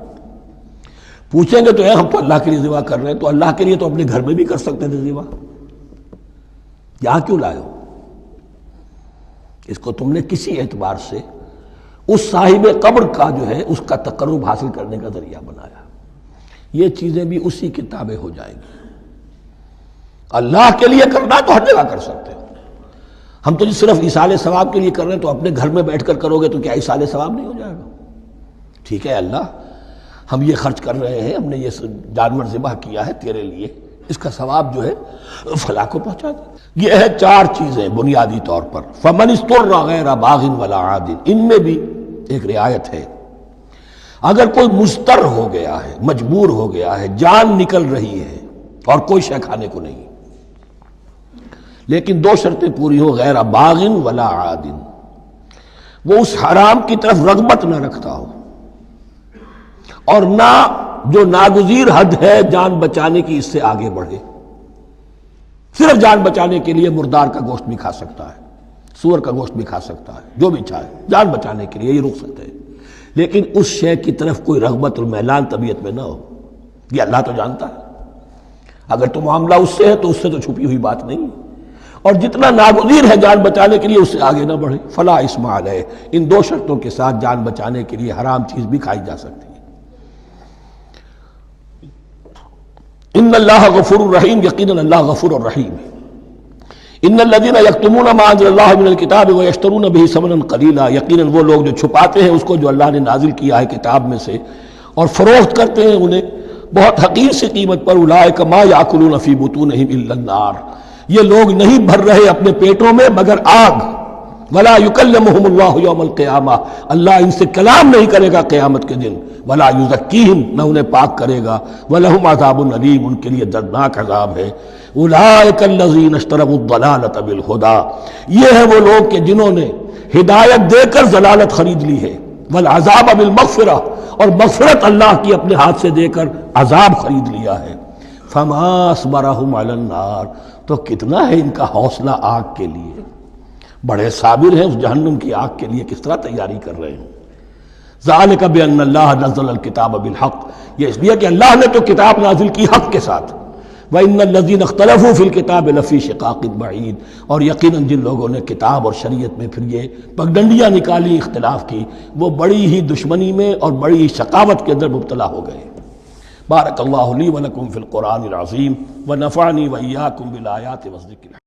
Speaker 1: پوچھیں گے تو ہم تو اللہ کے لیے ذبح کر رہے ہیں، تو اللہ کے لیے تو اپنے گھر میں بھی کر سکتے تھے ذبح، یہاں کیوں لائے ہو؟ اس کو تم نے کسی اعتبار سے اس صاحب قبر کا جو ہے اس کا تقرب حاصل کرنے کا ذریعہ بنایا۔ یہ چیزیں بھی اسی کے تابع ہو جائیں گی۔ اللہ کے لیے کرنا تو ہر جگہ کر سکتے ہو، ہم تو صرف ایصال ثواب کے لیے کر رہے ہیں، تو اپنے گھر میں بیٹھ کر کرو گے تو کیا ایصال ثواب نہیں ہو جائے گا؟ ٹھیک ہے اللہ، ہم یہ خرچ کر رہے ہیں، ہم نے یہ جانور ذبح کیا ہے تیرے لیے، اس کا ثواب جو ہے فلاں کو پہنچا دے۔ یہ ہے چار چیزیں بنیادی طور پر۔ فمن اضطر غیر باغ ولا عاد، ان میں بھی ایک رعایت ہے، اگر کوئی مضطر ہو گیا ہے، مجبور ہو گیا ہے، جان نکل رہی ہے اور کوئی شے کھانے کو نہیں، لیکن دو شرطیں پوری ہو، غیر باغ ولا عاد، وہ اس حرام کی طرف رغبت نہ رکھتا ہو، اور نہ جو ناگزیر حد ہے جان بچانے کی اس سے آگے بڑھے۔ صرف جان بچانے کے لیے مردار کا گوشت بھی کھا سکتا ہے، سور کا گوشت بھی کھا سکتا ہے، جو بھی چاہے جان بچانے کے لیے یہ رک سکتے ہیں، لیکن اس شے کی طرف کوئی رغبت اور میلان طبیعت میں نہ ہو۔ یہ اللہ تو جانتا ہے، اگر تو معاملہ اس سے ہے تو اس سے تو چھپی ہوئی بات نہیں ہے، اور جتنا ناگزیر ہے جان بچانے کے لیے اس سے آگے نہ بڑھے۔ فلا اثم علیہ، ان دو شرطوں کے ساتھ جان بچانے کے لیے حرام چیز بھی کھائی جا سکتی ہے۔ ان اللہ غفور الرحیم، یقیناً اللہ غفور الرحیم ہے۔ ان الذین یکتمون ما انزل اللہ من الکتاب ویشترون بہ ثمنا قلیلا، یقیناً وہ لوگ جو چھپاتے ہیں اس کو جو اللہ نے نازل کیا ہے کتاب میں سے اور فروخت کرتے ہیں انہیں بہت حقیر سی قیمت پر، اولئک ما یاکلون فی بطونہم الا النار، یہ لوگ نہیں بھر رہے اپنے پیٹوں میں مگر آگ۔ ولا یکلمہم اللہ یوم القیامہ، اللہ ان سے کلام نہیں کرے گا قیامت کے دن۔ ولا یزکیہم، نہ انہیں پاک کرے گا۔ ولہم عذاب علیم، ان کے لیے دردناک عذاب ہے۔ اولئک الذین اشتروا الضلالۃ بالہدی، یہ ہے وہ لوگ کہ جنہوں نے ہدایت دے کر ضلالت خرید لی ہے، والعذاب بالمغفرہ، اور مغفرت اللہ کی اپنے ہاتھ سے دے کر عذاب خرید لیا ہے۔ فما اصبرہم علی النار، تو کتنا ہے ان کا حوصلہ آگ کے لیے، بڑے صابر ہیں اس جہنم کی آگ کے لیے، کس طرح تیاری کر رہے ہیں۔ ذالک بان اللہ نزل الکتاب بالحق، یہ اس لیے کہ اللہ نے تو کتاب نازل کی حق کے ساتھ۔ وان الذین اختلفوا فی الکتاب لفی شقاق بعید، اور یقیناً جن لوگوں نے کتاب اور شریعت میں پھر یہ پگڈنڈیاں نکالی، اختلاف کی، وہ بڑی ہی دشمنی میں اور بڑی ہی شقاوت کے اندر مبتلا ہو گئے۔ بارک اللہ لی ولکم فی القرآن العظیم ونفعنی وإیاکم بالآیات والذکر۔